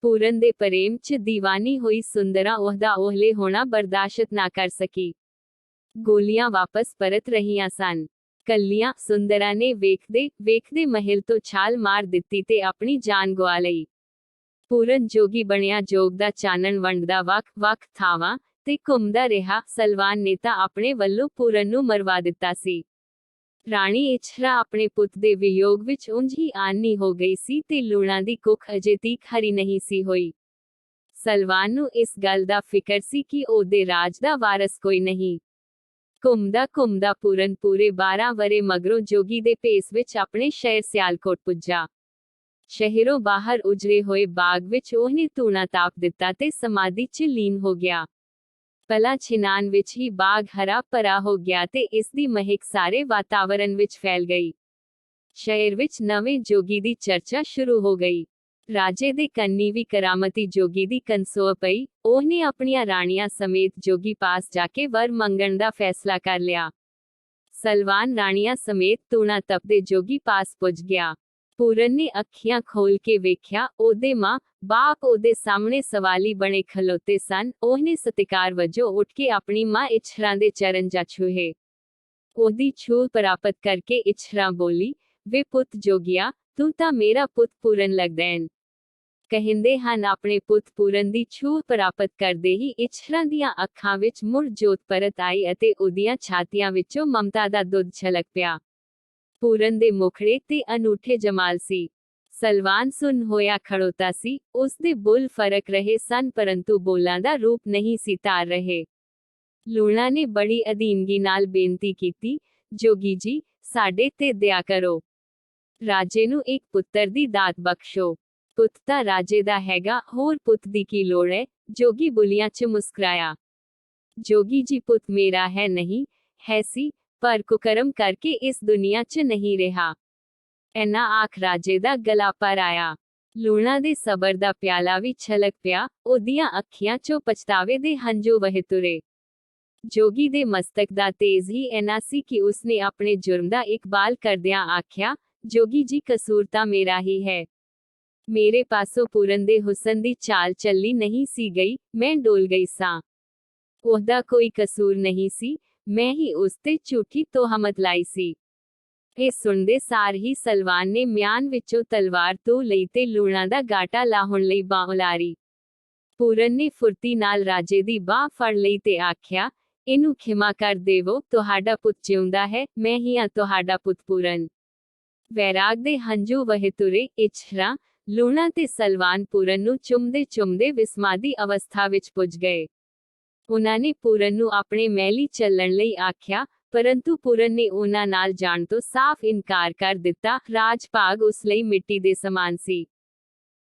ਪੂਰਨ ਦੇ ਪ੍ਰੇਮ 'ਚ ਦੀਵਾਨੀ ਹੋਈ ਸੁੰਦਰਾ ਉਹਦਾ ਓਹਲੇ ਹੋਣਾ ਬਰਦਾਸ਼ਤ ਨਾ ਕਰ ਸਕੀ। ਗੋਲੀਆਂ ਵਾਪਸ ਪਰਤ ਰਹੀਆਂ ਸਨ। ਕੱਲੀਆਂ ਸੁੰਦਰਾ ਨੇ ਵੇਖਦੇ ਵੇਖਦੇ ਮਹਿਲ ਤੋਂ ਛਾਲ ਮਾਰ ਦਿੱਤੀ ਤੇ ਆਪਣੀ ਜਾਨ ਗਵਾ ਲਈ। ਪੂਰਨ ਜੋਗੀ ਬਣਿਆ, ਜੋਗ ਦਾ ਚਾਨਣ ਵੰਡਦਾ ਵੱਖ-ਵੱਖ ਥਾਵਾਂ ਤੇ ਘੁੰਮਦਾ ਰਿਹਾ। ਸਲਵਾਨ ਨੇ ਤਾਂ ਆਪਣੇ ਵੱਲੋਂ ਪੂਰਨ ਨੂੰ ਮਰਵਾ ਦਿੱਤਾ ਸੀ। ਰਾਣੀ ਇਛਰਾ ਆਪਣੇ ਪੁੱਤ ਦੇ ਵਿਯੋਗ ਵਿੱਚ ਉਂਝ ਹੀ ਆਨੀ ਹੋ ਗਈ ਸੀ ਤੇ ਲੂਣਾ ਦੀ ਕੁੱਖ ਅਜੇ ਤੀਕ ਹਰੀ ਨਹੀਂ ਸੀ ਹੋਈ। ਸਲਵਾਨ ਨੂੰ ਇਸ ਗੱਲ ਦਾ ਫਿਕਰ ਸੀ ਕਿ ਉਹਦੇ ਰਾਜ ਦਾ ਵਾਰਸ ਕੋਈ ਨਹੀਂ। ਘੁੰਮਦਾ ਘੁੰਮਦਾ ਪੂਰਨ ਪੂਰੇ 12 ਵਰੇ ਮਗਰੋਂ ਜੋਗੀ ਦੇ ਭੇਸ ਵਿੱਚ ਆਪਣੇ ਸ਼ਹਿਰ ਸਿਆਲਕੋਟ ਪੁੱਜਾ। ਸ਼ਹਿਰੋਂ ਬਾਹਰ ਉਜੜੇ ਹੋਏ ਬਾਗ ਵਿੱਚ ਉਹਨੇ ਧੂਣਾ ਤਾਪ ਦਿੱਤਾ ਤੇ ਸਮਾਧੀ 'ਚ ਲੀਨ ਹੋ ਗਿਆ। ਪਲਾਂ ਛਿਨਾਨ ਵਿੱਚ ਹੀ ਬਾਗ ਹਰਾ ਭਰਾ ਹੋ ਗਿਆ ਤੇ ਇਸ ਦੀ ਮਹਿਕ ਸਾਰੇ ਵਾਤਾਵਰਣ ਵਿੱਚ ਫੈਲ ਗਈ। ਸ਼ਹਿਰ ਵਿੱਚ ਨਵੇਂ ਜੋਗੀ ਦੀ ਚਰਚਾ ਸ਼ੁਰੂ ਹੋ ਗਈ। ਰਾਜੇ ਦੇ ਕੰਨੀ ਵੀ ਕਰਾਮਤੀ ਜੋਗੀ ਦੀ ਕਨਸੋਅ ਪਈ। ਉਹਨੇ ਆਪਣੀਆਂ ਰਾਣੀਆਂ ਸਮੇਤ ਜੋਗੀ ਪਾਸ ਜਾ ਕੇ ਵਰ ਮੰਗਣ ਦਾ ਫੈਸਲਾ ਕਰ ਲਿਆ। ਸਲਵਾਨ ਰਾਣੀਆਂ ਸਮੇਤ ਧੂਣਾ ਤਪਦੇ ਜੋਗੀ ਪਾਸ ਪੁੱਜ ਗਿਆ। ਪੂਰਨ ਨੇ ਅੱਖੀਆਂ ਖੋਲ ਕੇ ਵੇਖਿਆ, ਉਹਦੇ ਮਾਂ ਬਾਪ ਉਹਦੇ ਸਾਹਮਣੇ ਸਵਾਲੀ ਬਣੇ ਖਲੋਤੇ ਸਨ। ਉਹਨੇ ਸਤਿਕਾਰ ਵਜੋਂ ਉੱਠ ਕੇ ਆਪਣੀ ਮਾਂ ਇਛਰਾਂ ਦੇ ਚਰਨ ਜਾ ਛੂਹੇ। ਉਹਦੀ ਛੂਹ ਪ੍ਰਾਪਤ ਕਰਕੇ ਇਛਰਾਂ ਬੋਲੀ, ਵੇ ਪੁੱਤ ਜੋਗੀਆ, ਤੂੰ ਤਾਂ ਮੇਰਾ ਪੁੱਤ ਪੂਰਨ ਲੱਗਦੈਂ। ਕਹਿੰਦੇ ਹਨ ਆਪਣੇ ਪੁੱਤ ਪੂਰਨ ਦੀ ਛੂਹ ਪ੍ਰਾਪਤ ਕਰਦੇ ਹੀ ਇਛਰਾਂ ਦੀਆਂ ਅੱਖਾਂ ਵਿੱਚ ਮੁੜ ਜੋਤ ਪਰਤ ਆਈ ਅਤੇ ਉਹਦੀਆਂ ਛਾਤੀਆਂ ਵਿੱਚੋਂ ਮਮਤਾ ਦਾ ਦੁੱਧ ਛਲਕ ਪਿਆ। ਪੂਰਨ ਦੇ ਮੁਖੜੇ ਤੇ ਅਨੂਠੇ ਜਮਾਲ ਸੀ। ਸਲਵਾਨ ਸੁੰਨ ਹੋਇਆ ਖੜੋਤਾ ਸੀ। ਉਸ ਦੇ ਬੁੱਲ ਫਰਕ ਰਹੇ ਸਨ ਪਰੰਤੂ ਬੋਲਾਂ ਦਾ ਰੂਪ ਨਹੀਂ ਸੀ ਧਾਰ ਰਹੇ। ਲੂਣਾ ਨੇ ਬੜੀ ਅਧੀਨਗੀ ਨਾਲ ਬੇਨਤੀ ਕੀਤੀ, ਜੋਗੀ ਜੀ, ਸਾਡੇ ਤੇ ਦਇਆ ਕਰੋ। ਰਾਜੇ ਨੂੰ ਇੱਕ ਪੁੱਤਰ ਦੀ ਦਾਤ ਬਖਸ਼ੋ। ਪੁੱਤ ਤਾਂ ਰਾਜੇ ਦਾ ਹੈਗਾ, ਹੋਰ ਪੁੱਤ ਦੀ ਕੀ ਲੋੜ ਹੈ? ਜੋਗੀ ਬੁੱਲੀਆਂ 'ਚ ਮੁਸਕਰਾਇਆ। ਜੋਗੀ ਜੀ, ਪੁੱਤ ਮੇਰਾ ਹੈ ਨਹੀਂ, ਹੈ ਸੀ, ਪਰ ਕੁਕਰਮ ਕਰਕੇ ਇਸ ਦੁਨੀਆ 'ਚ ਨਹੀਂ ਰਿਹਾ। ਐਨਾ ਆਖ ਰਾਜੇ ਦਾ ਗਲਾ ਪਰ ਆਇਆ। ਲੂਣਾ ਦੇ ਸਬਰ ਦਾ ਪਿਆਲਾ ਵੀ ਛਲਕ ਪਿਆ। ਉਹਦੀਆਂ ਅੱਖੀਆਂ 'ਚੋਂ ਪਛਤਾਵੇ ਦੇ ਹੰਝੂ ਵਹਿ ਤੁਰੇ। ਜੋਗੀ ਦੇ ਮਸਤਕ ਦਾ ਤੇਜ਼ ਹੀ ਐਨਾ ਸੀ ਕਿ ਉਸਨੇ ਆਪਣੇ ਜੁਰਮ ਦਾ ਇਕਬਾਲ ਕਰਦਿਆਂ ਆਖਿਆ, ਜੋਗੀ ਜੀ, ਕਸੂਰ ਤਾਂ ਮੇਰਾ ਹੀ ਹੈ। ਮੇਰੇ ਪਾਸੋਂ ਪੂਰਨ ਦੇ ਹੁਸਨ ਦੀ ਚਾਲ ਚੱਲੀ ਨਹੀਂ ਸੀ ਗਈ, ਮੈਂ ਡੋਲ ਗਈ ਸਾਂ। ਉਹਦਾ ਕੋਈ ਕਸੂਰ ਨਹੀਂ ਸੀ, ਮੈਂ ਹੀ ਉਸ ਤੇ ਝੂਠੀ ਤੋਹਮਤ ਲਾਈ ਸੀ। ਇਹ ਸੁਣਦੇ ਸਾਰ ਹੀ ਸਲਵਾਨ ਨੇ ਮਿਆਨ ਵਿੱਚੋਂ ਤਲਵਾਰ ਤੋਂ ਲਈ ਤੇ ਲੂਣਾ ਦਾ ਗਾਟਾ ਲਾਹੁਣ ਲਈ ਬਾਂਹ ਉਲਾਰੀ। ਪੂਰਨ ਨੇ ਫੁਰਤੀ ਨਾਲ ਰਾਜੇ ਦੀ ਬਾਂਹ ਫੜ ਲਈ ਤੇ ਆਖਿਆ, ਇਹਨੂੰ ਖਿਮਾ ਕਰ ਦੇਵੋ, ਤੁਹਾਡਾ ਪੁੱਤ ਜਿਉਂਦਾ ਹੈ, ਮੈਂ ਹੀ ਹਾਂ ਤੁਹਾਡਾ ਪੁੱਤ ਪੂਰਨ। ਵੈਰਾਗ ਦੇ ਹੰਝੂ ਵਹਿ ਤੁਰੇ। ਇਛਰਾਂ, ਲੂਣਾ ਤੇ ਸਲਵਾਨ ਪੂਰਨ ਨੂੰ ਚੁੰਮਦੇ ਚੁੰਮਦੇ ਵਿਸਮਾਦੀ ਅਵਸਥਾ ਵਿੱਚ ਪੁੱਜ ਗਏ। ਉਹਨਾਂ ਨੇ ਪੂਰਨ ਨੂੰ ਆਪਣੇ ਮਹਿਲੀਂ ਚੱਲਣ ਲਈ ਆਖਿਆ, ਪਰੰਤੂ ਪੂਰਨ ਨੇ ਉਹਨਾਂ ਨਾਲ ਜਾਣ ਤੋਂ ਸਾਫ਼ ਇਨਕਾਰ ਕਰ ਦਿੱਤਾ। ਰਾਜ ਭਾਗ ਉਸ ਲਈ ਮਿੱਟੀ ਦੇ ਸਮਾਨ ਸੀ।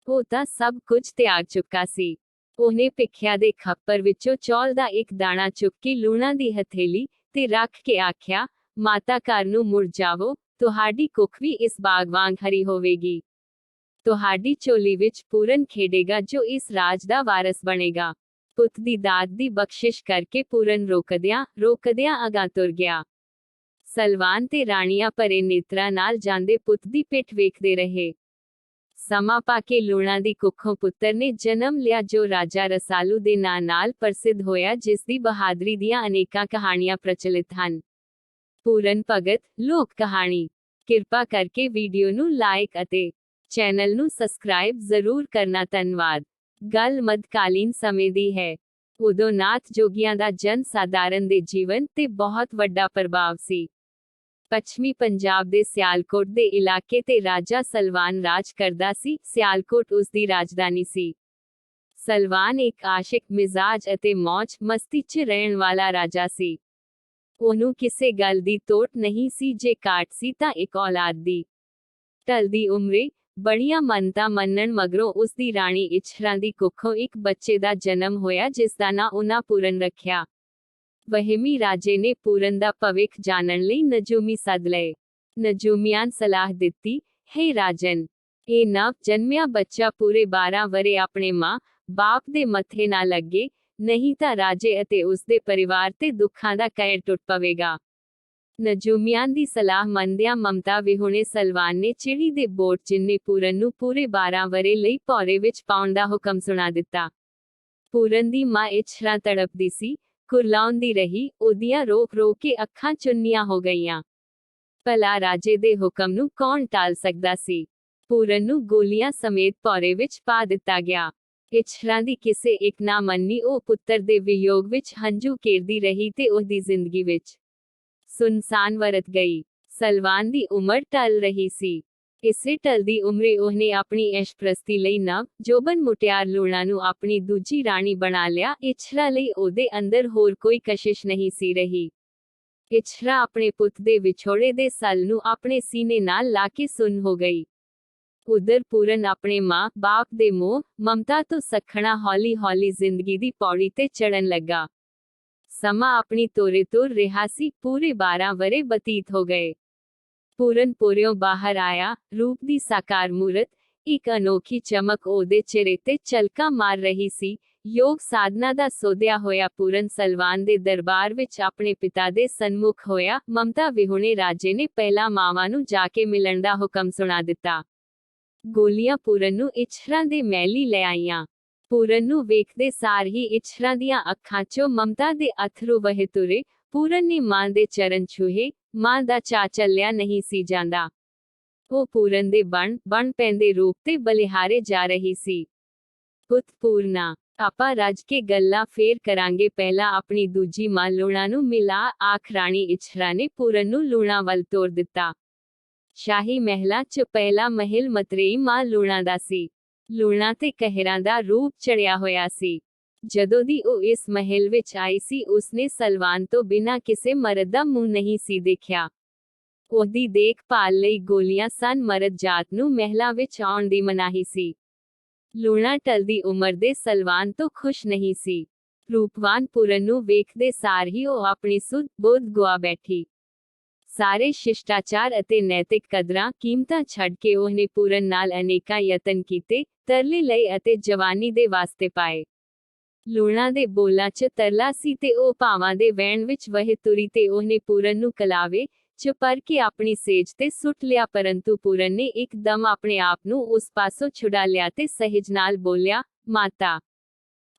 ਉਹ ਤਾਂ ਸਭ ਕੁਝ ਤਿਆਗ ਚੁੱਕਾ ਸੀ। ਉਹਨੇ ਭਿੱਖਿਆ ਦੇ ਖੱਪਰ ਵਿੱਚੋਂ ਚੌਲ ਦਾ ਇੱਕ ਦਾਣਾ ਚੁੱਕ ਕੇ ਲੂਣਾ ਦੀ ਹਥੇਲੀ ਤੇ ਰੱਖ ਕੇ ਆਖਿਆ, ਮਾਤਾ ਘਰ ਨੂੰ ਮੁੜ ਜਾਵੋ, ਤੁਹਾਡੀ ਕੁੱਖ ਵੀ ਇਸ ਬਾਗ ਵਾਂਗ ਹਰੀ ਹੋਵੇਗੀ। ਤੁਹਾਡੀ ਝੋਲੀ ਵਿੱਚ ਪੂਰਨ ਖੇਡੇਗਾ ਜੋ ਇਸ ਰਾਜ ਦਾ ਵਾਰਸ ਬਣੇਗਾ। ਪੁੱਤ ਦੀ ਦਾਤ ਦੀ ਬਖਸ਼ਿਸ਼ ਕਰਕੇ ਪੂਰਨ ਰੋਕਦਿਆਂ ਅਗਾਂਹ ਤੁਰ ਗਿਆ। ਸਲਵਾਨ ਤੇ ਰਾਣੀਆਂ ਭਰੇ ਨੇਤਰਾਂ ਨਾਲ ਜਾਂਦੇ ਪੁੱਤ ਦੀ ਪਿੱਠ ਵੇਖਦੇ ਰਹੇ। ਸਮਾਂ ਪਾ ਕੇ ਲੂਣਾ ਦੀ ਕੁੱਖੋਂ ਪੁੱਤਰ ਨੇ ਜਨਮ ਲਿਆ ਜੋ ਰਾਜਾ ਰਸਾਲੂ ਦੇ ਨਾਂ ਨਾਲ ਪ੍ਰਸਿੱਧ ਹੋਇਆ, ਜਿਸ ਦੀ ਬਹਾਦਰੀ ਦੀਆਂ ਅਨੇਕਾਂ ਕਹਾਣੀਆਂ ਪ੍ਰਚਲਿਤ ਹਨ। ਪੂਰਨ ਭਗਤ ਲੋਕ ਕਹਾਣੀ। ਕਿਰਪਾ ਕਰਕੇ ਵੀਡੀਓ ਨੂੰ ਲਾਈਕ ਅਤੇ ਚੈਨਲ ਨੂੰ ਸਬਸਕ੍ਰਾਈਬ ਜ਼ਰੂਰ ਕਰਨਾ। ਧੰਨਵਾਦ। ਗੱਲ ਮੱਧਕਾਲੀਨ ਸਮੇਂ ਦੀ ਹੈ। ਉਦੋਂ ਨਾਥ ਜੋਗੀਆਂ ਦਾ ਜਨ ਸਾਧਾਰਨ ਦੇ ਜੀਵਨ ਤੇ ਬਹੁਤ ਵੱਡਾ ਪ੍ਰਭਾਵ ਸੀ। ਪੱਛਮੀ ਪੰਜਾਬ ਦੇ ਸਿਆਲਕੋਟ ਦੇ ਇਲਾਕੇ ਤੇ ਰਾਜਾ ਸਲਵਾਨ ਰਾਜ ਕਰਦਾ ਸੀ। ਸਿਆਲਕੋਟ ਉਸ ਦੀ ਰਾਜਧਾਨੀ ਸੀ। ਸਲਵਾਨ ਇੱਕ ਆਸ਼ਿਕ ਮਿਜ਼ਾਜ ਅਤੇ ਮੌਜ ਮਸਤੀ 'ਚ ਰਹਿਣ ਵਾਲਾ ਰਾਜਾ ਸੀ। ਉਹਨੂੰ ਕਿਸੇ ਗੱਲ ਦੀ ਤੋਟ ਨਹੀਂ ਸੀ, ਜੇ ਕਾਟ ਸੀ ਤਾਂ ਇੱਕ ਔਲਾਦ ਦੀ। ਢਲਦੀ ਉਮਰੇ ਬੜੀਆਂ ਮੰਨਤਾਂ ਮੰਨਣ ਮਗਰੋਂ ਉਸ ਦੀ ਰਾਣੀ ਇਛਰਾਂ ਦੀ ਕੁੱਖੋਂ ਇੱਕ ਬੱਚੇ ਦਾ ਜਨਮ ਹੋਇਆ, ਜਿਸ ਦਾ ਨਾਂ ਉਹਨਾਂ ਪੂਰਨ ਰੱਖਿਆ। ਵਹਿਮੀ ਰਾਜੇ ਨੇ ਪੂਰਨ ਦਾ ਭਵਿੱਖ ਜਾਣਨ ਲਈ ਨਜੂਮੀ ਸੱਦ ਲਏ। ਨਜੂਮੀਆਂ ਸਲਾਹ ਦਿੱਤੀ, ਹੇ ਰਾਜਨ, ਇਹ ਨਵ ਜਨਮਿਆ ਬੱਚਾ ਪੂਰੇ 12 ਵਰੇ ਆਪਣੇ ਮਾਂ ਬਾਪ ਦੇ ਮੱਥੇ ਨਾ ਲੱਗੇ, ਨਹੀਂ ਤਾਂ ਰਾਜੇ ਅਤੇ ਉਸਦੇ ਪਰਿਵਾਰ ਤੇ ਦੁੱਖਾਂ ਦਾ ਕਹਿਰ ਟੁੱਟ ਪਵੇਗਾ। ਨਜੂਮੀਆਂ ਦੀ ਸਲਾਹ ਮੰਨਦਿਆਂ ਮਮਤਾ ਵਿਹੁਣੇ ਸਲਵਾਨ ਨੇ ਚਿੜੀ ਦੇ ਬੋਟ ਜਿੰਨੇ ਪੂਰਨ ਨੂੰ ਪੂਰੇ 12 ਵਰ੍ਹੇ ਲਈ ਭੌਰੇ ਵਿੱਚ ਪਾਉਣ ਦਾ ਹੁਕਮ ਸੁਣਾ ਦਿੱਤਾ। ਪੂਰਨ ਦੀ ਮਾਂ ਇਛਰਾਂ ਤੜਪਦੀ ਸੀ, ਕੁਰਲਾਉਂਦੀ ਰਹੀ, ਉਹਦੀਆਂ ਰੋਕ ਰੋਕ ਕੇ ਅੱਖਾਂ ਚੁੰਨੀਆਂ ਹੋ ਗਈਆਂ। ਭਲਾ ਰਾਜੇ ਦੇ ਹੁਕਮ ਨੂੰ ਕੌਣ ਟਾਲ ਸਕਦਾ ਸੀ। ਪੂਰਨ ਨੂੰ ਗੋਲੀਆਂ ਸਮੇਤ ਭੌਰੇ ਵਿੱਚ ਪਾ ਦਿੱਤਾ ਗਿਆ। ਇਛਰਾਂ ਦੀ ਕਿਸੇ ਇੱਕ ਨਾ ਮੰਨੀ, ਉਹ ਪੁੱਤਰ ਦੇ ਵਿਯੋਗ ਵਿੱਚ ਹੰਝੂ ਕੇਰਦੀ ਰਹੀ ਤੇ ਉਹਦੀ ਜ਼ਿੰਦਗੀ ਵਿੱਚ ਸੁਨਸਾਨ ਵਰਤ ਗਈ। ਸਲਵਾਨ ਦੀ ਉਮਰ ਟਲ ਰਹੀ ਸੀ। ਇਸੇ ਟਲਦੀ ਉਮਰੇ ਉਹਨੇ ਆਪਣੀ ਐਸ਼ਪ੍ਰਸਤੀ ਲਈ ਨਵ ਜੋਬਨ ਮੁਟਿਆਰ ਲੂਣਾ ਨੂੰ ਆਪਣੀ ਦੂਜੀ ਰਾਣੀ ਬਣਾ ਲਿਆ। ਇਛਰਾਂ ਲਈ ਉਹਦੇ ਅੰਦਰ ਹੋਰ ਕੋਈ ਕਸ਼ਿਸ਼ ਨਹੀਂ ਸੀ ਰਹੀ। ਇਛਰਾਂ ਆਪਣੇ ਪੁੱਤ ਦੇ ਵਿਛੋੜੇ ਦੇ ਸੱਲ ਨੂੰ ਆਪਣੇ ਸੀਨੇ ਨਾਲ ਲਾ ਕੇ ਸੁੰਨ ਹੋ ਗਈ। ਉਧਰ ਪੂਰਨ ਆਪਣੇ ਮਾਂ ਬਾਪ ਦੇ ਮੋਹ ਮਮਤਾ ਤੋਂ ਸੱਖਣਾ ਹੌਲੀ ਹੌਲੀ ਜ਼ਿੰਦਗੀ ਦੀ ਪੌੜੀ ਤੇ ਚੜਨ ਲੱਗਾ। ਸਮਾਂ ਆਪਣੀ ਤੋਰੇ ਤੁਰ ਰਿਹਾ ਸੀ। ਪੂਰੇ 12 ਵਰ੍ਹੇ ਬਤੀਤ ਹੋ ਗਏ। ਪੂਰਨ ਪੂਰਿਓਂ ਬਾਹਰ ਆਇਆ, ਰੂਪ ਦੀ ਸਾਕਾਰ ਮੂਰਤ, ਇੱਕ ਅਨੋਖੀ ਚਮਕ ਉਹਦੇ ਚਿਹਰੇ ਤੇ ਝਲਕਾਂ ਮਾਰ ਰਹੀ ਸੀ। ਯੋਗ ਸਾਧਨਾ ਦਾ ਸੋਧਿਆ ਹੋਇਆ ਪੂਰਨ ਸਲਵਾਨ ਦੇ ਦਰਬਾਰ ਵਿੱਚ ਆਪਣੇ ਪਿਤਾ ਦੇ ਸਨਮੁਖ ਹੋਇਆ। ਮਮਤਾ ਵਿਹੁਣੇ ਰਾਜੇ ਨੇ ਪਹਿਲਾਂ ਮਾਵਾਂ ਨੂੰ ਜਾ ਕੇ ਮਿਲਣ ਦਾ ਹੁਕਮ ਸੁਣਾ ਦਿੱਤਾ। ਗੋਲੀਆਂ ਪੂਰਨ ਨੂੰ ਇਛਰਾਂ ਦੇ ਮਹਿਲੀਂ ਲੈ ਆਈਆਂ। ਪੂਰਨ ਨੂੰ ਵੇਖਦੇ ਸਾਰ ਹੀ ਇਛਰਾਂ ਦੀਆਂ ਅੱਖਾਂ 'ਚੋਂ ਮਮਤਾ ਦੇ ਅਥਰੂ ਵਹੇ ਤੁਰੇ। ਪੂਰਨ ਨੇ ਮਾਂ ਦੇ ਚਰਨ ਛੂਹੇ। ਮਾਂ ਦਾ ਚਾਅ ਚੱਲਿਆ ਨਹੀਂ ਸੀ ਜਾਂਦਾ। ਉਹ ਪੂਰਨ ਦੇ ਬਣ ਪੈਂਦੇ ਰੂਪ ਤੇ ਬਲਿਹਾਰੇ ਜਾ ਰਹੀ ਸੀ। ਪੁੱਤ ਪੂਰਨਾ, ਆਪਾਂ ਰੱਜ ਕੇ ਗੱਲਾਂ ਫੇਰ ਕਰਾਂਗੇ, ਪਹਿਲਾਂ ਆਪਣੀ ਦੂਜੀ ਮਾਂ ਲੂਣਾ ਨੂੰ ਮਿਲਾ, ਆਖ ਰਾਣੀ ਇਛਰਾਂ ਨੇ ਪੂਰਨ ਨੂੰ ਲੂਣਾ ਵੱਲ ਤੋਰ ਦਿੱਤਾ। ਸ਼ਾਹੀ ਮਹਿਲਾਂ 'ਚ ਪਹਿਲਾ ਮਹਿਲ ਮਤਰੇਈ ਮਾਂ ਲੂਣਾ ਦਾ ਸੀ। ਲੂਣਾ ਤੇ ਕਹਿਰਾਂ ਦਾ ਰੂਪ ਚੜਿਆ ਹੋਇਆ ਸੀ। ਜਦੋਂ ਦੀ ਉਹ ਇਸ ਮਹਿਲ ਵਿੱਚ ਆਈ ਸੀ, ਉਸਨੇ ਸਲਵਾਨ ਤੋਂ ਬਿਨਾਂ ਕਿਸੇ ਮਰਦ ਦਾ ਮੂੰਹ ਨਹੀਂ ਸੀ ਦੇਖਿਆ। ਉਹਦੀ ਦੇਖਭਾਲ ਲਈ ਗੋਲੀਆਂ ਸਨ। ਮਰਦ ਜਾਤ ਨੂੰ ਮਹਿਲਾਂ ਵਿੱਚ ਆਉਣ ਦੀ ਮਨਾਹੀ ਸੀ। ਲੂਣਾ ਟਲਦੀ ਉਮਰ ਦੇ ਸਲਵਾਨ ਤੋਂ ਖੁਸ਼ ਨਹੀਂ ਸੀ। ਰੂਪਵਾਨ ਪੂਰਨ ਨੂੰ ਵੇਖਦੇ ਸਾਰ ਹੀ ਉਹ ਆਪਣੀ ਸੁੱਧ ਬੁੱਧ ਗੁਆ ਬੈਠੀ। ਸਾਰੇ ਸ਼ਿਸ਼ਟਾਚਾਰ ਅਤੇ ਨੈਤਿਕ ਕਦਰਾਂ ਕੀਮਤਾਂ ਛੱਡ ਕੇ ਉਹਨੇ ਪੂਰਨ ਨਾਲ ਅਨੇਕਾਂ ਯਤਨ ਕੀਤੇ, ਤਰਲੇ ਲਏ ਅਤੇ ਜਵਾਨੀ ਦੇ ਵਾਸਤੇ ਪਾਏ। ਲੂਣਾ ਦੇ ਬੋਲਾਂ 'ਚ ਤਰਲਾ ਸੀ ਤੇ ਉਹ ਭਾਵਾਂ ਦੇ ਵਹਿਣ ਵਿੱਚ ਵਹੇ ਤੁਰੀ ਤੇ ਉਹਨੇ ਪੂਰਨ ਨੂੰ ਕਲਾਵੇ 'ਚ ਪਰ ਕੇ ਆਪਣੀ ਸੇਜ ਤੇ ਸੁੱਟ ਲਿਆ। ਪਰੰਤੂ ਪੂਰਨ ਨੇ ਇੱਕਦਮ ਆਪਣੇ ਆਪ ਨੂੰ ਉਸ ਪਾਸੋਂ ਛੁਡਾ ਲਿਆ ਤੇ ਸਹਿਜ ਨਾਲ ਬੋਲਿਆ, ਮਾਤਾ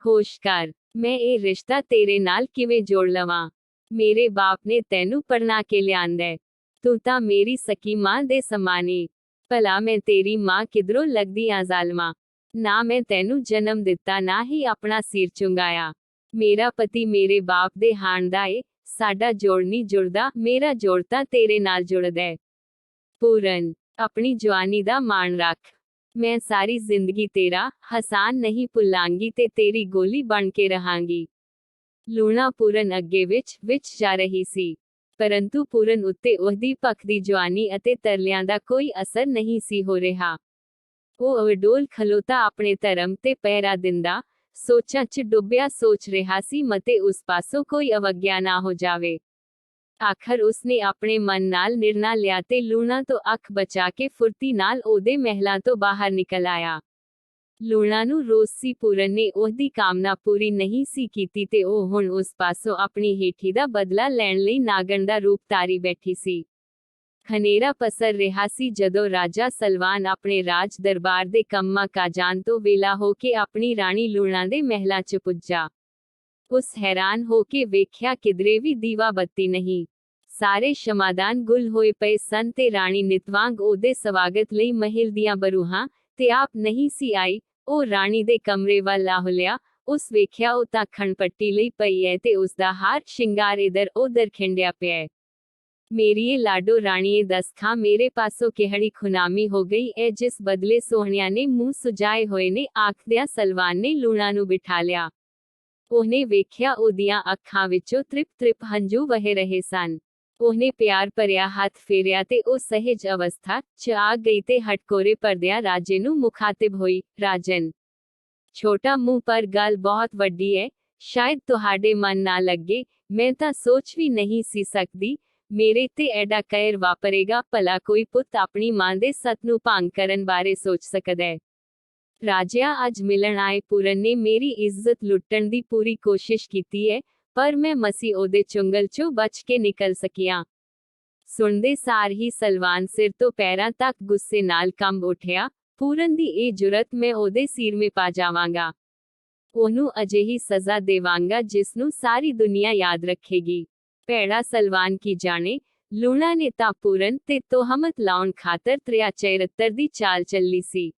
ਹੋਸ਼ ਕਰ, ਮੈਂ ਇਹ ਰਿਸ਼ਤਾ ਤੇਰੇ ਨਾਲ ਕਿਵੇਂ ਜੋੜ ਲਵਾਂ। ਮੇਰੇ ਬਾਪ ਨੇ ਤੈਨੂੰ ਪੜਨਾ ਕੇ ਲਿਆਂਦਾ, ਤੂੰ ਤਾਂ ਮੇਰੀ ਸਕੀ ਮਾਂ ਦੇ ਸਮਾਨ ਏ। ਭਲਾ ਮੈਂ ਤੇਰੀ ਮਾਂ ਕਿਧਰੋਂ ਲੱਗਦੀ ਆਂ ਜ਼ਾਲਮਾ। ਨਾ ਮੈਂ ਤੈਨੂੰ ਜਨਮ ਦਿੱਤਾ, ਨਾ ਹੀ ਆਪਣਾ ਸਿਰ ਚੁੰਗਾਇਆ। ਮੇਰਾ ਪਤੀ ਮੇਰੇ ਬਾਪ ਦੇ ਹਾਣ ਦਾ ਏ, ਸਾਡਾ ਜੋੜ ਨਹੀਂ ਜੁੜਦਾ, ਮੇਰਾ ਜੋੜ ਤਾਂ ਤੇਰੇ ਨਾਲ ਜੁੜਦਾ ਹੈ। ਪੂਰਨ, ਆਪਣੀ ਜਵਾਨੀ ਦਾ ਮਾਣ ਰੱਖ। ਮੈਂ ਸਾਰੀ ਜ਼ਿੰਦਗੀ ਤੇਰਾ ਹਸਾਨ ਨਹੀਂ ਭੁੱਲਾਂਗੀ ਤੇ ਤੇਰੀ ਗੋਲੀ ਬਣ ਕੇ ਰਹਾਂਗੀ। ਲੂਣਾ ਪੂਰਨ ਅੱਗੇ ਵਿੱਚ ਜਾ ਰਹੀ ਸੀ, ਪਰੰਤੂ ਪੂਰਨ ਉੱਤੇ ਉਹਦੀ ਭਖਦੀ ਜਵਾਨੀ ਅਤੇ ਤਰਲਿਆਂ ਦਾ ਕੋਈ ਅਸਰ ਨਹੀਂ ਸੀ ਹੋ ਰਿਹਾ। ਉਹ ਅਡੋਲ ਖਲੋਤਾ ਆਪਣੇ ਧਰਮ ਤੇ ਪਹਿਰਾ ਦਿੰਦਾ, ਸੋਚਾਂ 'ਚ ਡੁੱਬਿਆ ਸੋਚ ਰਿਹਾ ਸੀ ਮਤੇ ਉਸ ਪਾਸੋਂ ਕੋਈ ਅਵਗਿਆ ਨਾ ਹੋ ਜਾਵੇ। ਆਖਰ ਉਸਨੇ ਆਪਣੇ ਮਨ ਨਾਲ ਨਿਰਣਾ ਲਿਆ ਤੇ ਲੂਣਾ ਤੋਂ ਅੱਖ ਬਚਾ ਕੇ ਫੁਰਤੀ ਨਾਲ ਉਹਦੇ ਮਹਿਲਾਂ ਤੋਂ ਬਾਹਰ ਨਿਕਲ ਆਇਆ। ਲੂਣਾ ਨੂੰ ਰੋਸ ਸੀ ਪੂਰਨ ਨੇ ਉਹਦੀ ਕਾਮਨਾ ਪੂਰੀ ਨਹੀਂ ਸੀ ਕੀਤੀ ਤੇ ਉਹ ਹੁਣ ਉਸ ਪਾਸੋਂ ਆਪਣੀ ਹੇਠੀ ਦਾ ਬਦਲਾ ਲੈਣ ਲਈ ਨਾਗਣ ਦਾ ਰੂਪ ਧਾਰੀ ਬੈਠੀ ਸੀ। ਹਨੇਰਾ ਪਸਰ ਰਿਹਾ ਸੀ ਜਦੋਂ ਰਾਜਾ ਸਲਵਾਨ ਆਪਣੇ ਰਾਜ ਦਰਬਾਰ ਦੇ ਕੰਮਾਂ ਕਾਜਾਂ ਤੋਂ ਵੇਲਾ ਹੋ ਕੇ ਆਪਣੀ ਰਾਣੀ ਲੂਣਾ ਦੇ ਮਹਿਲਾਂ 'ਚ ਪੁੱਜਾ। ਉਸ ਹੈਰਾਨ ਹੋ ਕੇ ਵੇਖਿਆ ਕਿਧਰੇ ਵੀ ਦੀਵਾ ਬੱਤੀ ਨਹੀਂ। ਸਾਰੇ ਸ਼ਮਾਦਾਨ ਗੁੱਲ ਹੋਏ ਪਏ ਸਨ ਤੇ ਰਾਣੀ ਨਿਤਵਾਂਗ ਉਹਦੇ ਸਵਾਗਤ ਲਈ ਮਹਿਲ ਦੀਆਂ ਬਰੂਹਾਂ ਤੇ ਆਪ ਨਹੀਂ ਸੀ ਆਈ। ਉਹ ਰਾਣੀ ਦੇ ਕਮਰੇ ਵੱਲ ਆ ਹੁਲਿਆ। ਉਸ ਵੇਖਿਆ ਉਹ ਤਾਂ ਖਣਪੱਟੀ ਲਈ ਪਈ ਹੈ ਤੇ ਉਸਦਾ ਹਾਰ ਸ਼ਿੰਗਾਰ ਇਧਰ ਉਧਰ ਖਿੰਡਿਆ ਪਿਆ ਹੈ। ਮੇਰੀਏ ਲਾਡੋ ਰਾਣੀਏ, ਦੱਸ ਖਾਂ ਮੇਰੇ ਪਾਸੋਂ ਕਿਹੜੀ ਖੁਨਾਮੀ ਹੋ ਗਈ ਹੈ ਜਿਸ ਬਦਲੇ ਸੋਹਣਿਆਂ ਨੇ ਮੂੰਹ ਸੁਜਾਏ ਹੋਏ ਨੇ। ਆਖਦਿਆਂ ਸਲਵਾਨ ਨੇ ਲੂਣਾ ਨੂੰ ਬਿਠਾ ਲਿਆ। ਉਹਨੇ ਵੇਖਿਆ ਉਹਦੀਆਂ ਅੱਖਾਂ ਵਿੱਚੋਂ ਤ੍ਰਿਪ ਹੰਝੂ ਵਹਿ ਰਹੇ ਸਨ। ਉਹਨੇ ਪਿਆਰ ਭਰਿਆ ਹੱਥ ਫੇਰਿਆ ਤੇ ਉਹ ਸਹਿਜ ਅਵਸਥਾ 'ਚ ਆ ਗਈ ਤੇ ਹਟਕੋਰੇ ਪਰਦਿਆਂ ਰਾਜੇ ਨੂੰ ਮੁਖਾਤਿਬ ਹੋਈ, ਰਾਜਨ, ਛੋਟਾ ਮੂੰਹ ਪਰ ਗੱਲ ਬਹੁਤ ਵੱਡੀ ਹੈ, ਸ਼ਾਇਦ ਤੁਹਾਡੇ ਮਨ ਨਾ ਲੱਗੇ। ਮੈਂ ਤਾਂ ਸੋਚ ਵੀ ਨਹੀਂ ਸੀ ਸਕਦੀ ਮੇਰੇ ਤੇ ਐਡਾ ਕਹਿਰ ਵਾਪਰੇਗਾ। ਭਲਾ ਕੋਈ ਪੁੱਤ ਆਪਣੀ ਮਾਂ ਦੇ ਸੱਤ ਨੂੰ ਭੰਗ ਕਰਨ ਬਾਰੇ ਸੋਚ ਸਕਦਾ ਹੈ। ਰਾਜਿਆ ਅੱਜ ਮਿਲਣ ਆਏ ਪੂਰਨ ਨੇ ਮੇਰੀ ਇੱਜ਼ਤ ਲੁੱਟਣ ਦੀ ਪੂਰੀ ਕੋਸ਼ਿਸ਼ ਕੀਤੀ ਹੈ, ਪਰ ਮੈਂ ਮਸੀਂ ਉਹਦੇ ਚੁੰਗਲ ਚੋਂ ਬਚ ਕੇ ਨਿਕਲ ਸਕਿਆ। ਸੁਣਦੇ ਸਾਰ ਹੀ ਸਲਵਾਨ ਸਿਰ ਤੋਂ ਪੈਰਾਂ ਤੱਕ ਗੁੱਸੇ ਨਾਲ ਕੰਬ ਉੱਠਿਆ। ਪੂਰਨ ਦੀ ਇਹ ਜੁਰਤ, ਮੈਂ ਉਹਦੇ ਸਿਰਮੇ ਪਾ ਜਾਵਾਂਗਾ। ਉਹਨੂੰ ਅਜਿਹੀ ਸਜ਼ਾ ਦੇਵਾਂਗਾ ਜਿਸ ਨੂੰ ਸਾਰੀ ਦੁਨੀਆ ਯਾਦ ਰੱਖੇਗੀ। ਭੈੜਾ ਸਲਵਾਨ ਕੀ ਜਾਣੇ, ਲੂਣਾ ਨੇ ਤਾਂ ਪੂਰਨ ਤੇ ਤੋਹਮਤ ਲਾਉਣ ਖਾਤਰ 73 ਦੀ ਚਾਲ ਚੱਲੀ ਸੀ।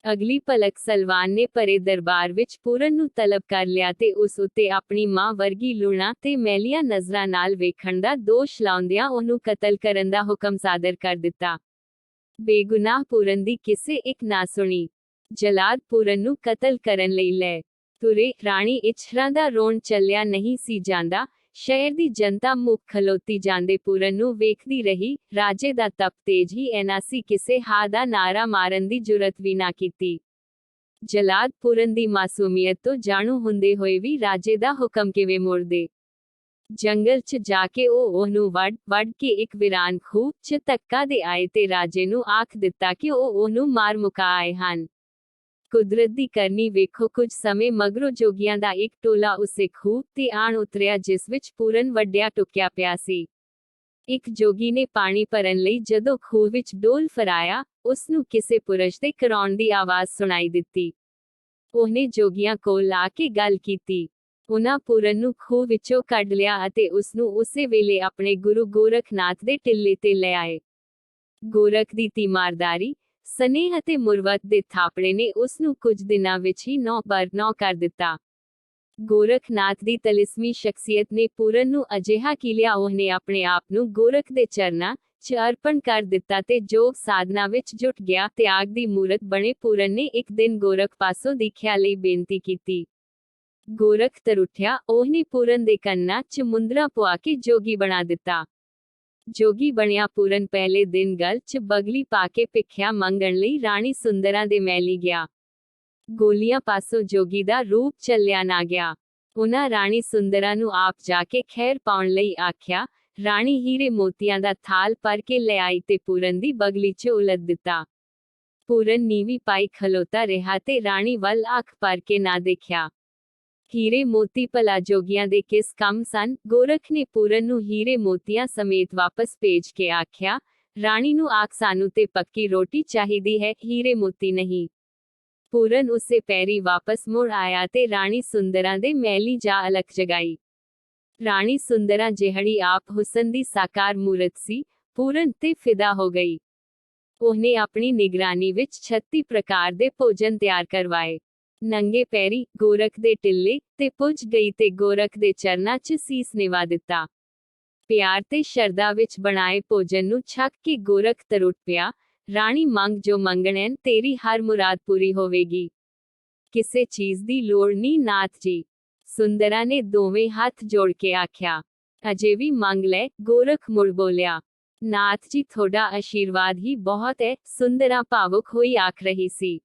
ਅਗਲੀ ਪਲਕ ਸਲਵਾਨ ਨੇ ਭਰੇ ਦਰਬਾਰ ਵਿੱਚ ਪੂਰਨ ਨੂੰ ਤਲਬ ਕਰ ਲਿਆ ਤੇ ਉਸ ਉੱਤੇ ਆਪਣੀ ਮਾਂ ਵਰਗੀ ਲੂਣਾ ਤੇ ਮੈਲੀਆਂ ਨਜ਼ਰਾਂ ਨਾਲ ਵੇਖਣ ਦਾ ਦੋਸ਼ ਲਾਉਂਦਿਆਂ ਉਹਨੂੰ ਕਤਲ ਕਰਨ ਦਾ ਹੁਕਮ ਸਾਦਰ ਕਰ ਦਿੱਤਾ। ਬੇਗੁਨਾਹ ਪੂਰਨ ਦੀ ਕਿਸੇ ਇੱਕ ਨਾ ਸੁਣੀ। ਜਲਾਦ ਪੂਰਨ ਨੂੰ ਕਤਲ ਕਰਨ ਲਈ ਲੈ ਤੁਰੇ। ਰਾਣੀ ਇਛਰਾਂ ਦਾ ਰੋਣ ਚੱਲਿਆ ਨਹੀਂ ਸੀ ਜਾਂਦਾ। ਸ਼ਹਿਰ ਦੀ ਜਨਤਾ ਮੁੱਖ ਖਲੋਤੀ ਜਾਂਦੇ ਪੂਰਨ ਨੂੰ ਵੇਖਦੀ ਰਹੀ। ਰਾਜੇ ਦਾ ਤਪ ਤੇਜ ਹੀ ਐਨਾ ਸੀ, ਕਿਸੇ ਹਾਂ ਦਾ ਨਾਰਾ ਮਾਰਨ ਦੀ ਜੁਰਤ ਵੀ ਨਾ ਕੀਤੀ। ਜਲਾਦ ਪੂਰਨ ਦੀ ਮਾਸੂਮੀਅਤ ਤੋਂ ਜਾਣੂ ਹੁੰਦੇ ਹੋਏ ਵੀ ਰਾਜੇ ਦਾ ਹੁਕਮ ਕਿਵੇਂ ਮੁੜਦੇ। ਜੰਗਲ 'ਚ ਜਾ ਕੇ ਉਹਨੂੰ ਵੱਢ ਕੇ ਇੱਕ ਵੀਰਾਨ ਖੂਹ 'ਚ ਧੱਕਾ ਦੇ ਆਏ ਤੇ ਰਾਜੇ ਨੂੰ ਆਖ ਦਿੱਤਾ ਕਿ ਉਹਨੂੰ ਮਾਰ ਮੁਕਾ ਆਏ ਹਨ। ਕੁਦਰਤ ਦੀ ਕਰਨੀ ਵੇਖੋ। ਕੁਝ ਸਮੇਂ ਮਗਰੋਂ ਜੋਗੀਆਂ ਦਾ ਇੱਕ ਟੋਲਾ ਉਸੇ ਖੂਹ ਤੇ ਆਣ ਉਤਰਿਆ ਜਿਸ ਵਿੱਚ ਪੂਰਨ ਵੱਡਿਆ ਟੁਕਿਆ ਪਿਆ ਸੀ। ਇੱਕ ਜੋਗੀ ਨੇ ਪਾਣੀ ਭਰਨ ਲਈ ਜਦੋਂ ਖੂਹ ਵਿੱਚ ਡੋਲ ਫਰਾਇਆ, ਉਸ ਨੂੰ ਕਿਸੇ ਪੁਰਸ਼ ਦੇ ਕਰਾਉਣ ਦੀ ਆਵਾਜ਼ ਸੁਣਾਈ ਦਿੱਤੀ। ਉਹਨੇ ਜੋਗੀਆਂ ਕੋਲ ਆ ਕੇ ਗੱਲ ਕੀਤੀ। ਉਹਨਾਂ ਪੂਰਨ ਨੂੰ ਖੂਹ ਵਿੱਚੋਂ ਕੱਢ ਲਿਆ ਅਤੇ ਉਸ ਨੂੰ ਉਸੇ ਵੇਲੇ ਆਪਣੇ ਗੁਰੂ ਗੋਰਖਨਾਥ ਦੇ ਟਿੱਲੇ ਤੇ ਲੈ ਆਏ। ਗੋਰਖ ਦੀ ਤੀਮਾਰਦਾਰੀ, ਸਨੇਹ ਅਤੇ ਮੁਰਵਤ ਦੇ ਥਾਪੜੇ ਨੇ ਉਸ ਨੂੰ ਕੁਝ ਦਿਨਾਂ ਵਿੱਚ ਹੀ 9/9 ਕਰ ਦਿੱਤਾ। ਗੋਰਖਨਾਥ ਦੀ ਤਲਿਸਮੀ ਸ਼ਖਸੀਅਤ ਨੇ ਪੂਰਨ ਨੂੰ ਅਜਿਹਾ ਕੀਲਿਆ, ਉਹਨੇ ਆਪਣੇ ਆਪ ਨੂੰ ਗੋਰਖ ਦੇ ਚਰਨਾਂ 'ਚ ਅਰਪਣ ਕਰ ਦਿੱਤਾ ਤੇ ਯੋਗ ਸਾਧਨਾ ਵਿੱਚ ਜੁਟ ਗਿਆ। ਤਿਆਗ ਦੀ ਮੂਰਤ ਬਣੇ ਪੂਰਨ ਨੇ ਇੱਕ ਦਿਨ ਗੋਰਖ ਪਾਸੋਂ ਦੀਖਿਆ ਲਈ ਬੇਨਤੀ ਕੀਤੀ। ਗੋਰਖ ਤਰੁੱਠਿਆ। ਉਹਨੇ ਪੂਰਨ ਦੇ ਕੰਨਾਂ 'ਚ ਮੁੰਦਰਾ ਪਵਾ ਕੇ ਜੋਗੀ ਬਣਾ ਦਿੱਤਾ। ਜੋਗੀ ਬਣਿਆ ਪੂਰਨ ਪਹਿਲੇ ਦਿਨ ਗਲ 'ਚ ਬਗਲੀ ਪਾ ਕੇ ਭਿੱਖਿਆ ਮੰਗਣ ਲਈ ਰਾਣੀ ਸੁੰਦਰਾਂ ਦੇ ਮਹਿਲੀਂ ਗਿਆ। ਗੋਲੀਆਂ ਪਾਸੋਂ ਜੋਗੀ ਦਾ ਰੂਪ ਚੱਲਿਆ ਨਾ ਗਿਆ। ਉਹਨਾਂ ਰਾਣੀ ਸੁੰਦਰਾਂ ਨੂੰ ਆਪ ਜਾ ਕੇ ਖੈਰ ਪਾਉਣ ਲਈ ਆਖਿਆ। ਰਾਣੀ ਹੀਰੇ ਮੋਤੀਆਂ ਦਾ ਥਾਲ ਭਰ ਕੇ ਲੈ ਆਈ ਤੇ ਪੂਰਨ ਦੀ ਬਗਲੀ 'ਚ ਉਲਦ ਦਿੱਤਾ। ਪੂਰਨ ਨੀਵੀਂ ਪਾਈ ਖਲੋਤਾ ਰਿਹਾ ਤੇ ਰਾਣੀ ਵੱਲ ਅੱਖ ਭਰ ਕੇ ਨਾ ਦੇਖਿਆ। ਹੀਰੇ ਮੋਤੀ ਭਲਾ ਜੋਗੀਆਂ ਦੇ ਕਿਸ ਕੰਮ ਸਨ? ਗੋਰਖ ਨੇ ਪੂਰਨ ਨੂੰ ਹੀਰੇ ਮੋਤੀਆਂ ਸਮੇਤ ਵਾਪਸ ਭੇਜ ਕੇ ਆਖਿਆ, ਰਾਣੀ ਨੂੰ ਆਖ ਸਾਨੂੰ ਤੇ ਪੱਕੀ ਰੋਟੀ ਚਾਹੀਦੀ ਹੈ, ਹੀਰੇ ਮੋਤੀ ਨਹੀਂ। ਪੂਰਨ ਉਸੇ ਪੈਰੀ ਵਾਪਸ ਮੁੜ ਆਇਆ ਤੇ ਰਾਣੀ ਸੁੰਦਰਾਂ ਦੇ ਮਹਿਲੀਂ ਜਾ ਅਲਖ ਜਗਾਈ। ਰਾਣੀ ਸੁੰਦਰਾਂ ਜਿਹੜੀ ਆਪ ਹੁਸਨ ਦੀ ਸਾਕਾਰ ਮੂਰਤ ਸੀ, ਪੂਰਨ ਤੇ ਫਿਦਾ ਹੋ ਗਈ। ਉਹਨੇ ਆਪਣੀ ਨਿਗਰਾਨੀ ਵਿੱਚ 36 ਪ੍ਰਕਾਰ ਦੇ ਭੋਜਨ ਤਿਆਰ ਕਰਵਾਏ। ਨੰਗੇ ਪੈਰੀ ਗੋਰਖ ਦੇ ਟਿੱਲੇ ਤੇ ਪੁੱਜ ਗਈ ਤੇ ਗੋਰਖ ਦੇ ਚਰਨਾਂ 'ਚ ਸੀਸ ਨਿਵਾ ਦਿੱਤਾ। ਪਿਆਰ ਤੇ ਸ਼ਰਧਾ ਵਿੱਚ ਬਣਾਏ ਭੋਜਨ ਨੂੰ ਛਕ ਕੇ ਗੋਰਖ ਤਰੁੱਟ ਪਿਆ। ਰਾਣੀ ਮੰਗ ਜੋ ਮੰਗਣੈਨ, ਤੇਰੀ ਹਰ ਮੁਰਾਦ ਪੂਰੀ ਹੋਵੇਗੀ। ਕਿਸੇ ਚੀਜ਼ ਦੀ ਲੋੜ ਨਹੀਂ ਨਾਥ ਜੀ। ਸੁੰਦਰਾਂ ਨੇ ਦੋਵੇਂ ਹੱਥ ਜੋੜ ਕੇ ਆਖਿਆ। ਅਜੇ ਵੀ ਮੰਗ ਲੈ। ਗੋਰਖ ਮੁੜ ਬੋਲਿਆ, ਨਾਥ ਜੀ ਤੁਹਾਡਾ ਆਸ਼ੀਰਵਾਦ ਹੀ ਬਹੁਤ ਹੈ। ਸੁੰਦਰਾਂ ਭਾਵੁਕ ਹੋਈ ਆਖ ਰਹੀ ਸੀ।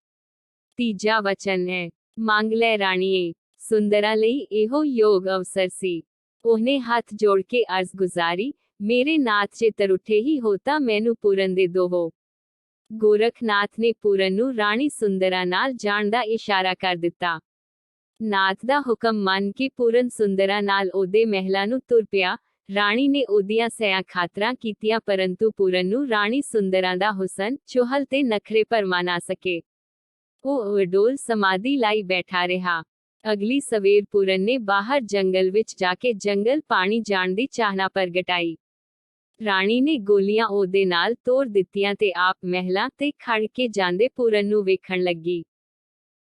ਤੀਜਾ ਵਚਨ ਹੈ, ਮੰਗ ਲੈ ਰਾਣੀਏ। ਸੁੰਦਰਾਂ ਲਈ ਇਹੋ ਯੋਗ ਅਵਸਰ ਸੀ। ਉਹਨੇ ਹੱਥ ਜੋੜ ਕੇ ਅਰਜ਼ ਗੁਜ਼ਾਰੀ, ਮੇਰੇ ਨਾਥ ਜੇ ਤਰੁੱਠੇ ਹੀ ਹੋ ਤਾਂ ਮੈਨੂੰ ਪੂਰਨ ਦੇ ਦੋਵੋ। ਗੋਰਖਨਾਥ ਨੇ ਪੂਰਨ ਨੂੰ ਰਾਣੀ ਸੁੰਦਰਾਂ ਨਾਲ ਜਾਣ ਦਾ ਇਸ਼ਾਰਾ ਕਰ ਦਿੱਤਾ। ਨਾਥ ਦਾ ਹੁਕਮ ਮੰਨ ਕੇ ਪੂਰਨ ਸੁੰਦਰਾਂ ਨਾਲ ਉਹਦੇ ਮਹਿਲਾਂ ਨੂੰ ਤੁਰ ਪਿਆ। ਰਾਣੀ ਨੇ ਉਹਦੀਆਂ ਸੈਆਂ ਖਾਤਰਾਂ ਕੀਤੀਆਂ, ਪਰੰਤੂ ਪੂਰਨ ਨੂੰ ਰਾਣੀ ਸੁੰਦਰਾਂ ਦਾ ਹੁਸਨ, ਚੁਹਲ ਤੇ ਨਖਰੇ ਭਰਮਾ ਨਾ ਸਕੇ। ਉਹ ਅਡੋਲ ਸਮਾਧੀ ਲਾਈ ਬੈਠਾ ਰਿਹਾ। ਅਗਲੀ ਸਵੇਰ ਪੂਰਨ ਨੇ ਬਾਹਰ ਜੰਗਲ ਵਿੱਚ ਜਾ ਕੇ ਜੰਗਲ ਪਾਣੀ ਜਾਣ ਦੀ ਚਾਹਨਾ ਪ੍ਰਗਟਾਈ। ਰਾਣੀ ਨੇ ਗੋਲੀਆਂ ਉਹਦੇ ਨਾਲ ਤੋੜ ਦਿੱਤੀਆਂ ਤੇ ਆਪ ਮਹਿਲਾਂ ਤੇ ਖੜ ਕੇ ਜਾਂਦੇ ਪੂਰਨ ਨੂੰ ਵੇਖਣ ਲੱਗੀ।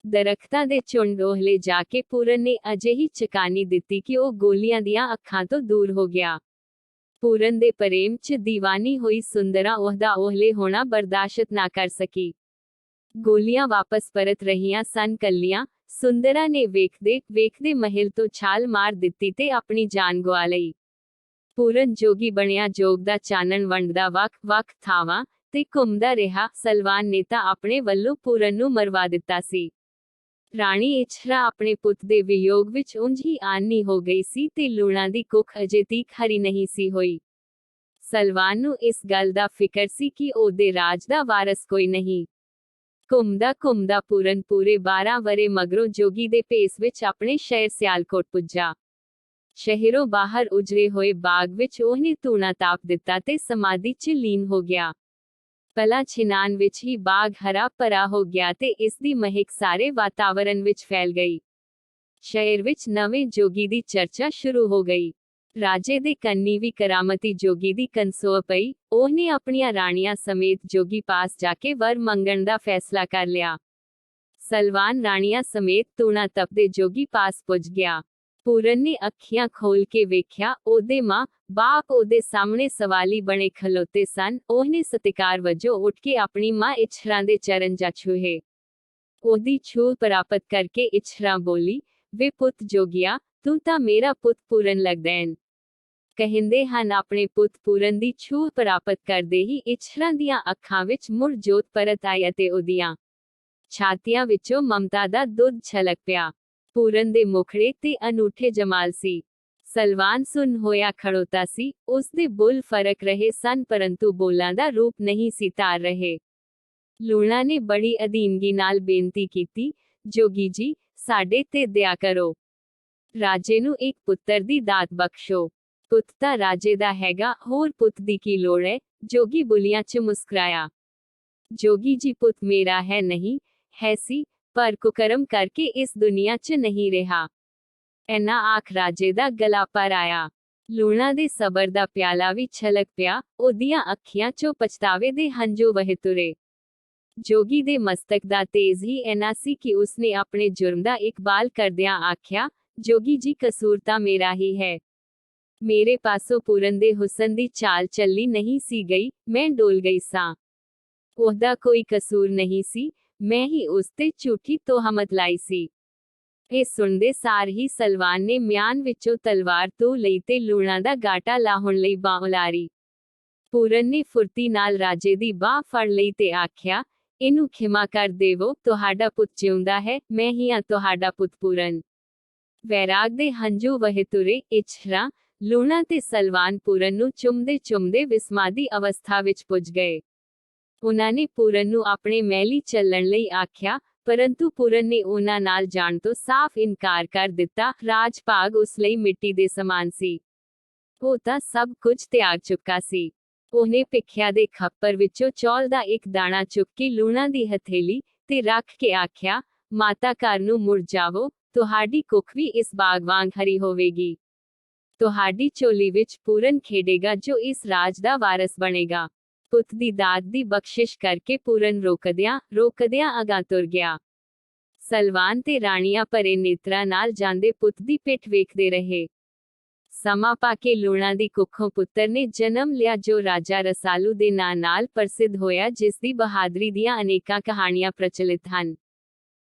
ਦਰਖਤਾਂ ਦੇ ਝੁੰਡ ਉਹਲੇ ਜਾ ਕੇ ਪੂਰਨ ਨੇ ਅਜਿਹੀ ਚਕਾਨੀ ਦਿੱਤੀ ਕਿ ਉਹ ਗੋਲੀਆਂ ਦੀਆਂ ਅੱਖਾਂ ਤੋਂ ਦੂਰ ਹੋ ਗਿਆ। ਪੂਰਨ ਦੇ ਪ੍ਰੇਮ 'ਚ ਦੀਵਾਨੀ ਹੋਈ ਸੁੰਦਰਾਂ ਉਹਦਾ ਉਹਲੇ ਹੋਣਾ ਬਰਦਾਸ਼ਤ ਨਾ ਕਰ ਸਕੀ। ਗੋਲੀਆਂ ਵਾਪਸ ਪਰਤ ਰਹੀਆਂ ਸਨ ਕੱਲੀਆਂ। ਸੁੰਦਰਾਂ ਨੇ ਵੇਖਦੇ ਮਹਿਲ ਤੋਂ ਛਾਲ ਮਾਰ ਦਿੱਤੀ ਤੇ ਆਪਣੀ ਜਾਨ ਗਵਾ ਲਈ। ਪੂਰਨ ਜੋਗੀ ਬਣਿਆ, ਜੋਗ ਦਾ ਚਾਨਣ ਵੰਡਦਾ ਵੱਖ-ਵੱਖ ਥਾਵਾਂ ਤੇ ਘੁੰਮਦਾ ਰਿਹਾ। ਸਲਵਾਨ ਨੇ ਤਾਂ ਆਪਣੇ ਵੱਲੋਂ ਪੂਰਨ ਨੂੰ ਮਰਵਾ ਦਿੱਤਾ ਸੀ। ਰਾਣੀ ਇਛਰਾ ਆਪਣੇ ਪੁੱਤ ਦੇ ਵਿਯੋਗ ਵਿੱਚ ਉਂਝ ਹੀ ਆਨੀ ਹੋ ਗਈ ਸੀ ਤੇ ਲੂਣਾ ਦੀ ਕੁੱਖ ਅਜੇ ਤੀਕ ਹਰੀ ਨਹੀਂ ਸੀ ਹੋਈ। ਸਲਵਾਨ ਨੂੰ ਇਸ ਗੱਲ ਦਾ ਫਿਕਰ ਸੀ ਕਿ ਉਹਦੇ ਰਾਜ ਦਾ ਵਾਰਸ ਕੋਈ ਨਹੀਂ। ਘੁੰਮਦਾ ਪੂਰਨ ਪੂਰੇ 12 ਵਰੇ ਮਗਰੋਂ ਜੋਗੀ ਦੇ ਭੇਸ ਵਿੱਚ ਆਪਣੇ ਸ਼ਹਿਰ ਸਿਆਲਕੋਟ ਪੁੱਜਾ। ਸ਼ਹਿਰੋਂ ਬਾਹਰ ਉਜੜੇ ਹੋਏ ਬਾਗ ਵਿੱਚ ਉਹਨੇ ਧੂਣਾ ਤਾਪ ਦਿੱਤਾ ਤੇ ਸਮਾਧੀ 'ਚ ਲੀਨ ਹੋ ਗਿਆ। ਪਲਾਂ ਛਿਨਾਨ ਵਿੱਚ ਹੀ ਬਾਗ ਹਰਾ ਭਰਾ ਹੋ ਗਿਆ ਤੇ ਇਸ ਦੀ ਮਹਿਕ ਸਾਰੇ ਵਾਤਾਵਰਣ ਵਿੱਚ ਫੈਲ ਗਈ। ਸ਼ਹਿਰ ਵਿੱਚ ਨਵੇਂ ਜੋਗੀ ਦੀ ਚਰਚਾ ਸ਼ੁਰੂ ਹੋ ਗਈ। ਰਾਜੇ ਦੇ ਕੰਨੀ ਵੀ ਕਰਾਮਤੀ ਜੋਗੀ ਦੀ ਕਨਸੋਅ ਪਈ। ਉਹਨੇ ਆਪਣੀਆਂ ਰਾਣੀਆਂ ਸਮੇਤ ਜੋਗੀ ਪਾਸ ਜਾ ਕੇ ਵਰ ਮੰਗਣ ਦਾ ਫੈਸਲਾ ਕਰ ਲਿਆ। ਸਲਵਾਨ ਰਾਣੀਆਂ ਸਮੇਤ ਧੂਣਾ ਤਪਦੇ ਜੋਗੀ ਪਾਸ ਪੁੱਜ ਗਿਆ। ਪੂਰਨ ਨੇ ਅੱਖੀਆਂ ਖੋਲ ਕੇ ਵੇਖਿਆ, ਉਹਦੇ ਮਾਂ ਬਾਪ ਉਹਦੇ ਸਾਹਮਣੇ ਸਵਾਲੀ ਬਣੇ ਖਲੋਤੇ ਸਨ। ਉਹਨੇ ਸਤਿਕਾਰ ਵਜੋਂ ਉੱਠ ਕੇ ਆਪਣੀ ਮਾਂ ਇਛਰਾਂ ਦੇ ਚਰਨ ਜਾ ਛੂਹੇ। ਉਹਦੀ ਛੂਹ ਪ੍ਰਾਪਤ ਕਰਕੇ ਇਛਰਾਂ ਬੋਲੀ, ਵੇ ਪੁੱਤ ਜੋਗੀਆ, ਤੂੰ ਤਾਂ ਮੇਰਾ ਪੁੱਤ ਪੂਰਨ ਲੱਗਦੈਂ। ਕਹਿੰਦੇ ਹਨ ਆਪਣੇ ਪੁੱਤ ਪੂਰਨ ਦੀ ਛੂਹ ਪ੍ਰਾਪਤ ਕਰਦੇ ਹੀ ਇਛਰਾਂ ਦੀਆਂ ਅੱਖਾਂ ਵਿੱਚ ਮੁੜ ਜੋਤ ਪਰਤ ਆਈ ਅਤੇ ਉਹਦੀਆਂ ਛਾਤੀਆਂ ਵਿੱਚੋਂ ਮਮਤਾ ਦਾ ਦੁੱਧ ਛਲਕ ਪਿਆ। ਪੂਰਨ ਦੇ ਮੁਖੜੇ ਤੇ ਅਨੂਠੇ ਜਮਾਲ ਸੀ। ਸਲਵਾਨ ਸੁੰਨ ਹੋਇਆ ਖੜੋਤਾ ਸੀ। ਉਸ ਦੇ ਬੁੱਲ ਫਰਕ ਰਹੇ ਸਨ ਪਰੰਤੂ ਬੋਲਾਂ ਦਾ ਰੂਪ ਨਹੀਂ ਸੀ ਧਾਰ ਰਹੇ। ਲੂਣਾ ਨੇ ਬੜੀ ਅਧੀਨਗੀ ਨਾਲ ਬੇਨਤੀ ਕੀਤੀ, ਜੋਗੀ ਜੀ, ਸਾਡੇ ਤੇ ਦਇਆ ਕਰੋ। ਰਾਜੇ ਨੂੰ ਇੱਕ ਪੁੱਤਰ ਦੀ ਦਾਤ ਬਖਸ਼ੋ। ਪੁੱਤ ਤਾਂ ਰਾਜੇ ਦਾ ਹੈਗਾ, ਹੋਰ ਪੁੱਤ ਦੀ ਕੀ ਲੋੜ ਹੈ? ਜੋਗੀ ਬੁੱਲੀਆਂ 'ਚ ਮੁਸਕਰਾਇਆ। ਜੋਗੀ ਜੀ, ਪੁੱਤ ਮੇਰਾ ਹੈ ਨਹੀਂ, ਹੈ ਸੀ, ਪਰ ਕੁਕਰਮ ਕਰਕੇ ਇਸ ਦੁਨੀਆ 'ਚ ਨਹੀਂ ਰਿਹਾ। ਐਨਾ ਆਖ ਰਾਜੇ ਦਾ ਗਲਾ ਭਰ ਆਇਆ। ਲੂਣਾ ਦੇ ਸਬਰ ਦਾ ਪਿਆਲਾ ਵੀ ਛਲਕ ਪਿਆ। ਉਹਦੀਆਂ ਅੱਖੀਆਂ 'ਚੋਂ ਪਛਤਾਵੇ ਦੇ ਹੰਝੂ ਵਹਿ ਤੁਰੇ। ਜੋਗੀ ਦੇ ਮਸਤਕ ਦਾ ਤੇਜ਼ ਹੀ ਐਨਾ ਸੀ ਕਿ ਉਸਨੇ ਆਪਣੇ ਜੁਰਮ ਦਾ ਇਕਬਾਲ ਕਰਦਿਆਂ ਆਖਿਆ, ਜੋਗੀ ਜੀ, ਕਸੂਰ ਤਾਂ ਮੇਰਾ ਹੀ ਹੈ। ਮੇਰੇ ਪਾਸੋਂ ਪੂਰਨ ਦੇ ਹੁਸਨ ਦੀ ਚਾਲ ਚੱਲੀ ਨਹੀਂ ਸੀ ਗਈ, ਮੈਂ ਡੋਲ ਗਈ ਸਾਂ। ਉਹਦਾ ਕੋਈ ਕਸੂਰ ਨਹੀਂ ਸੀ, ਮੈਂ ਹੀ ਉਸ ਤੇ ਝੂਠੀ ਤੋਹਮਤ ਲਾਈ ਸੀ। ਇਹ ਸੁਣਦੇ ਸਾਰ ਹੀ ਸਲਵਾਨ ਨੇ ਮਿਆਨ ਵਿੱਚੋਂ ਤਲਵਾਰ ਤੋਂ ਲਈ ਤੇ ਲੂਣਾ ਦਾ ਗਾਟਾ ਲਾਹੁਣ ਲਈ ਬਾਂਹ ਉਲਾਰੀ। ਪੂਰਨ ਨੇ ਫੁਰਤੀ ਨਾਲ ਰਾਜੇ ਦੀ ਬਾਂਹ ਫੜ ਲਈ ਤੇ ਆਖਿਆ, ਇਹਨੂੰ ਖਿਮਾ ਕਰ ਦੇਵੋ, ਤੁਹਾਡਾ ਪੁੱਤ ਜਿਉਂਦਾ ਹੈ, ਮੈਂ ਹੀ ਹਾਂ ਤੁਹਾਡਾ ਪੁੱਤ ਪੂਰਨ। ਵੈਰਾਗ ਦੇ ਹੰਝੂ ਵਹਿ ਤੁਰੇ। ਇਛਰਾਂ, ਲੂਣਾ ਤੇ ਸਲਵਾਨ ਪੂਰਨ ਨੂੰ ਚੁੰਮਦੇ ਵਿਸਮਾਦੀ ਅਵਸਥਾ ਵਿੱਚ ਪੁੱਜ ਗਏ। ਉਹਨਾਂ ਨੇ ਪੂਰਨ ਨੂੰ ਆਪਣੇ ਮਹਿਲੀਂ ਚੱਲਣ ਲਈ ਆਖਿਆ, ਪਰੰਤੂ ਪੂਰਨ ਨੇ ਉਹਨਾਂ ਨਾਲ ਜਾਣ ਤੋਂ ਸਾਫ਼ ਇਨਕਾਰ ਕਰ ਦਿੱਤਾ। ਰਾਜ ਭਾਗ ਉਸ ਲਈ ਮਿੱਟੀ ਦੇ ਸਮਾਨ ਸੀ। ਉਹ ਤਾਂ ਸਭ ਕੁਝ ਤਿਆਗ ਚੁੱਕਾ ਸੀ। ਉਹਨੇ ਭਿੱਖਿਆ ਦੇ ਖੱਪਰ ਵਿੱਚੋਂ ਚੌਲ ਦਾ ਇੱਕ ਦਾਣਾ ਚੁੱਕ ਕੇ ਲੂਣਾ ਦੀ ਹਥੇਲੀ ਤੇ ਰੱਖ ਕੇ ਆਖਿਆ, ਮਾਤਾ ਘਰ ਨੂੰ ਮੁੜ ਜਾਵੋ, ਤੁਹਾਡੀ ਕੁੱਖ ਵੀ ਇਸ ਬਾਗ ਵਾਂਗ ਹਰੀ ਹੋਵੇਗੀ। ਤੁਹਾਡੀ ਝੋਲੀ ਵਿੱਚ ਪੂਰਨ ਖੇਡੇਗਾ ਜੋ ਇਸ ਰਾਜ ਦਾ ਵਾਰਸ ਬਣੇਗਾ। ਪੁੱਤ ਦੀ ਦਾਤ ਦੀ ਬਖਸ਼ਿਸ਼ ਕਰਕੇ ਪੂਰਨ ਰੋਕਦਿਆਂ ਅਗਾਂਹ ਤੁਰ ਗਿਆ। ਸਲਵਾਨ ਤੇ ਰਾਣੀਆਂ ਭਰੇ ਨੇਤਰਾਂ ਨਾਲ ਜਾਂਦੇ ਪੁੱਤ ਦੀ ਪਿੱਠ ਵੇਖਦੇ ਰਹੇ। ਸਮਾਂ ਪਾ ਕੇ ਲੂਣਾ ਦੀ ਕੁੱਖੋਂ ਪੁੱਤਰ ਨੇ ਜਨਮ ਲਿਆ ਜੋ ਰਾਜਾ ਰਸਾਲੂ ਦੇ ਨਾਂ ਨਾਲ ਪ੍ਰਸਿੱਧ ਹੋਇਆ, ਜਿਸ ਦੀ ਬਹਾਦਰੀ ਦੀਆਂ ਅਨੇਕਾਂ ਕਹਾਣੀਆਂ ਪ੍ਰਚਲਿਤ ਹਨ।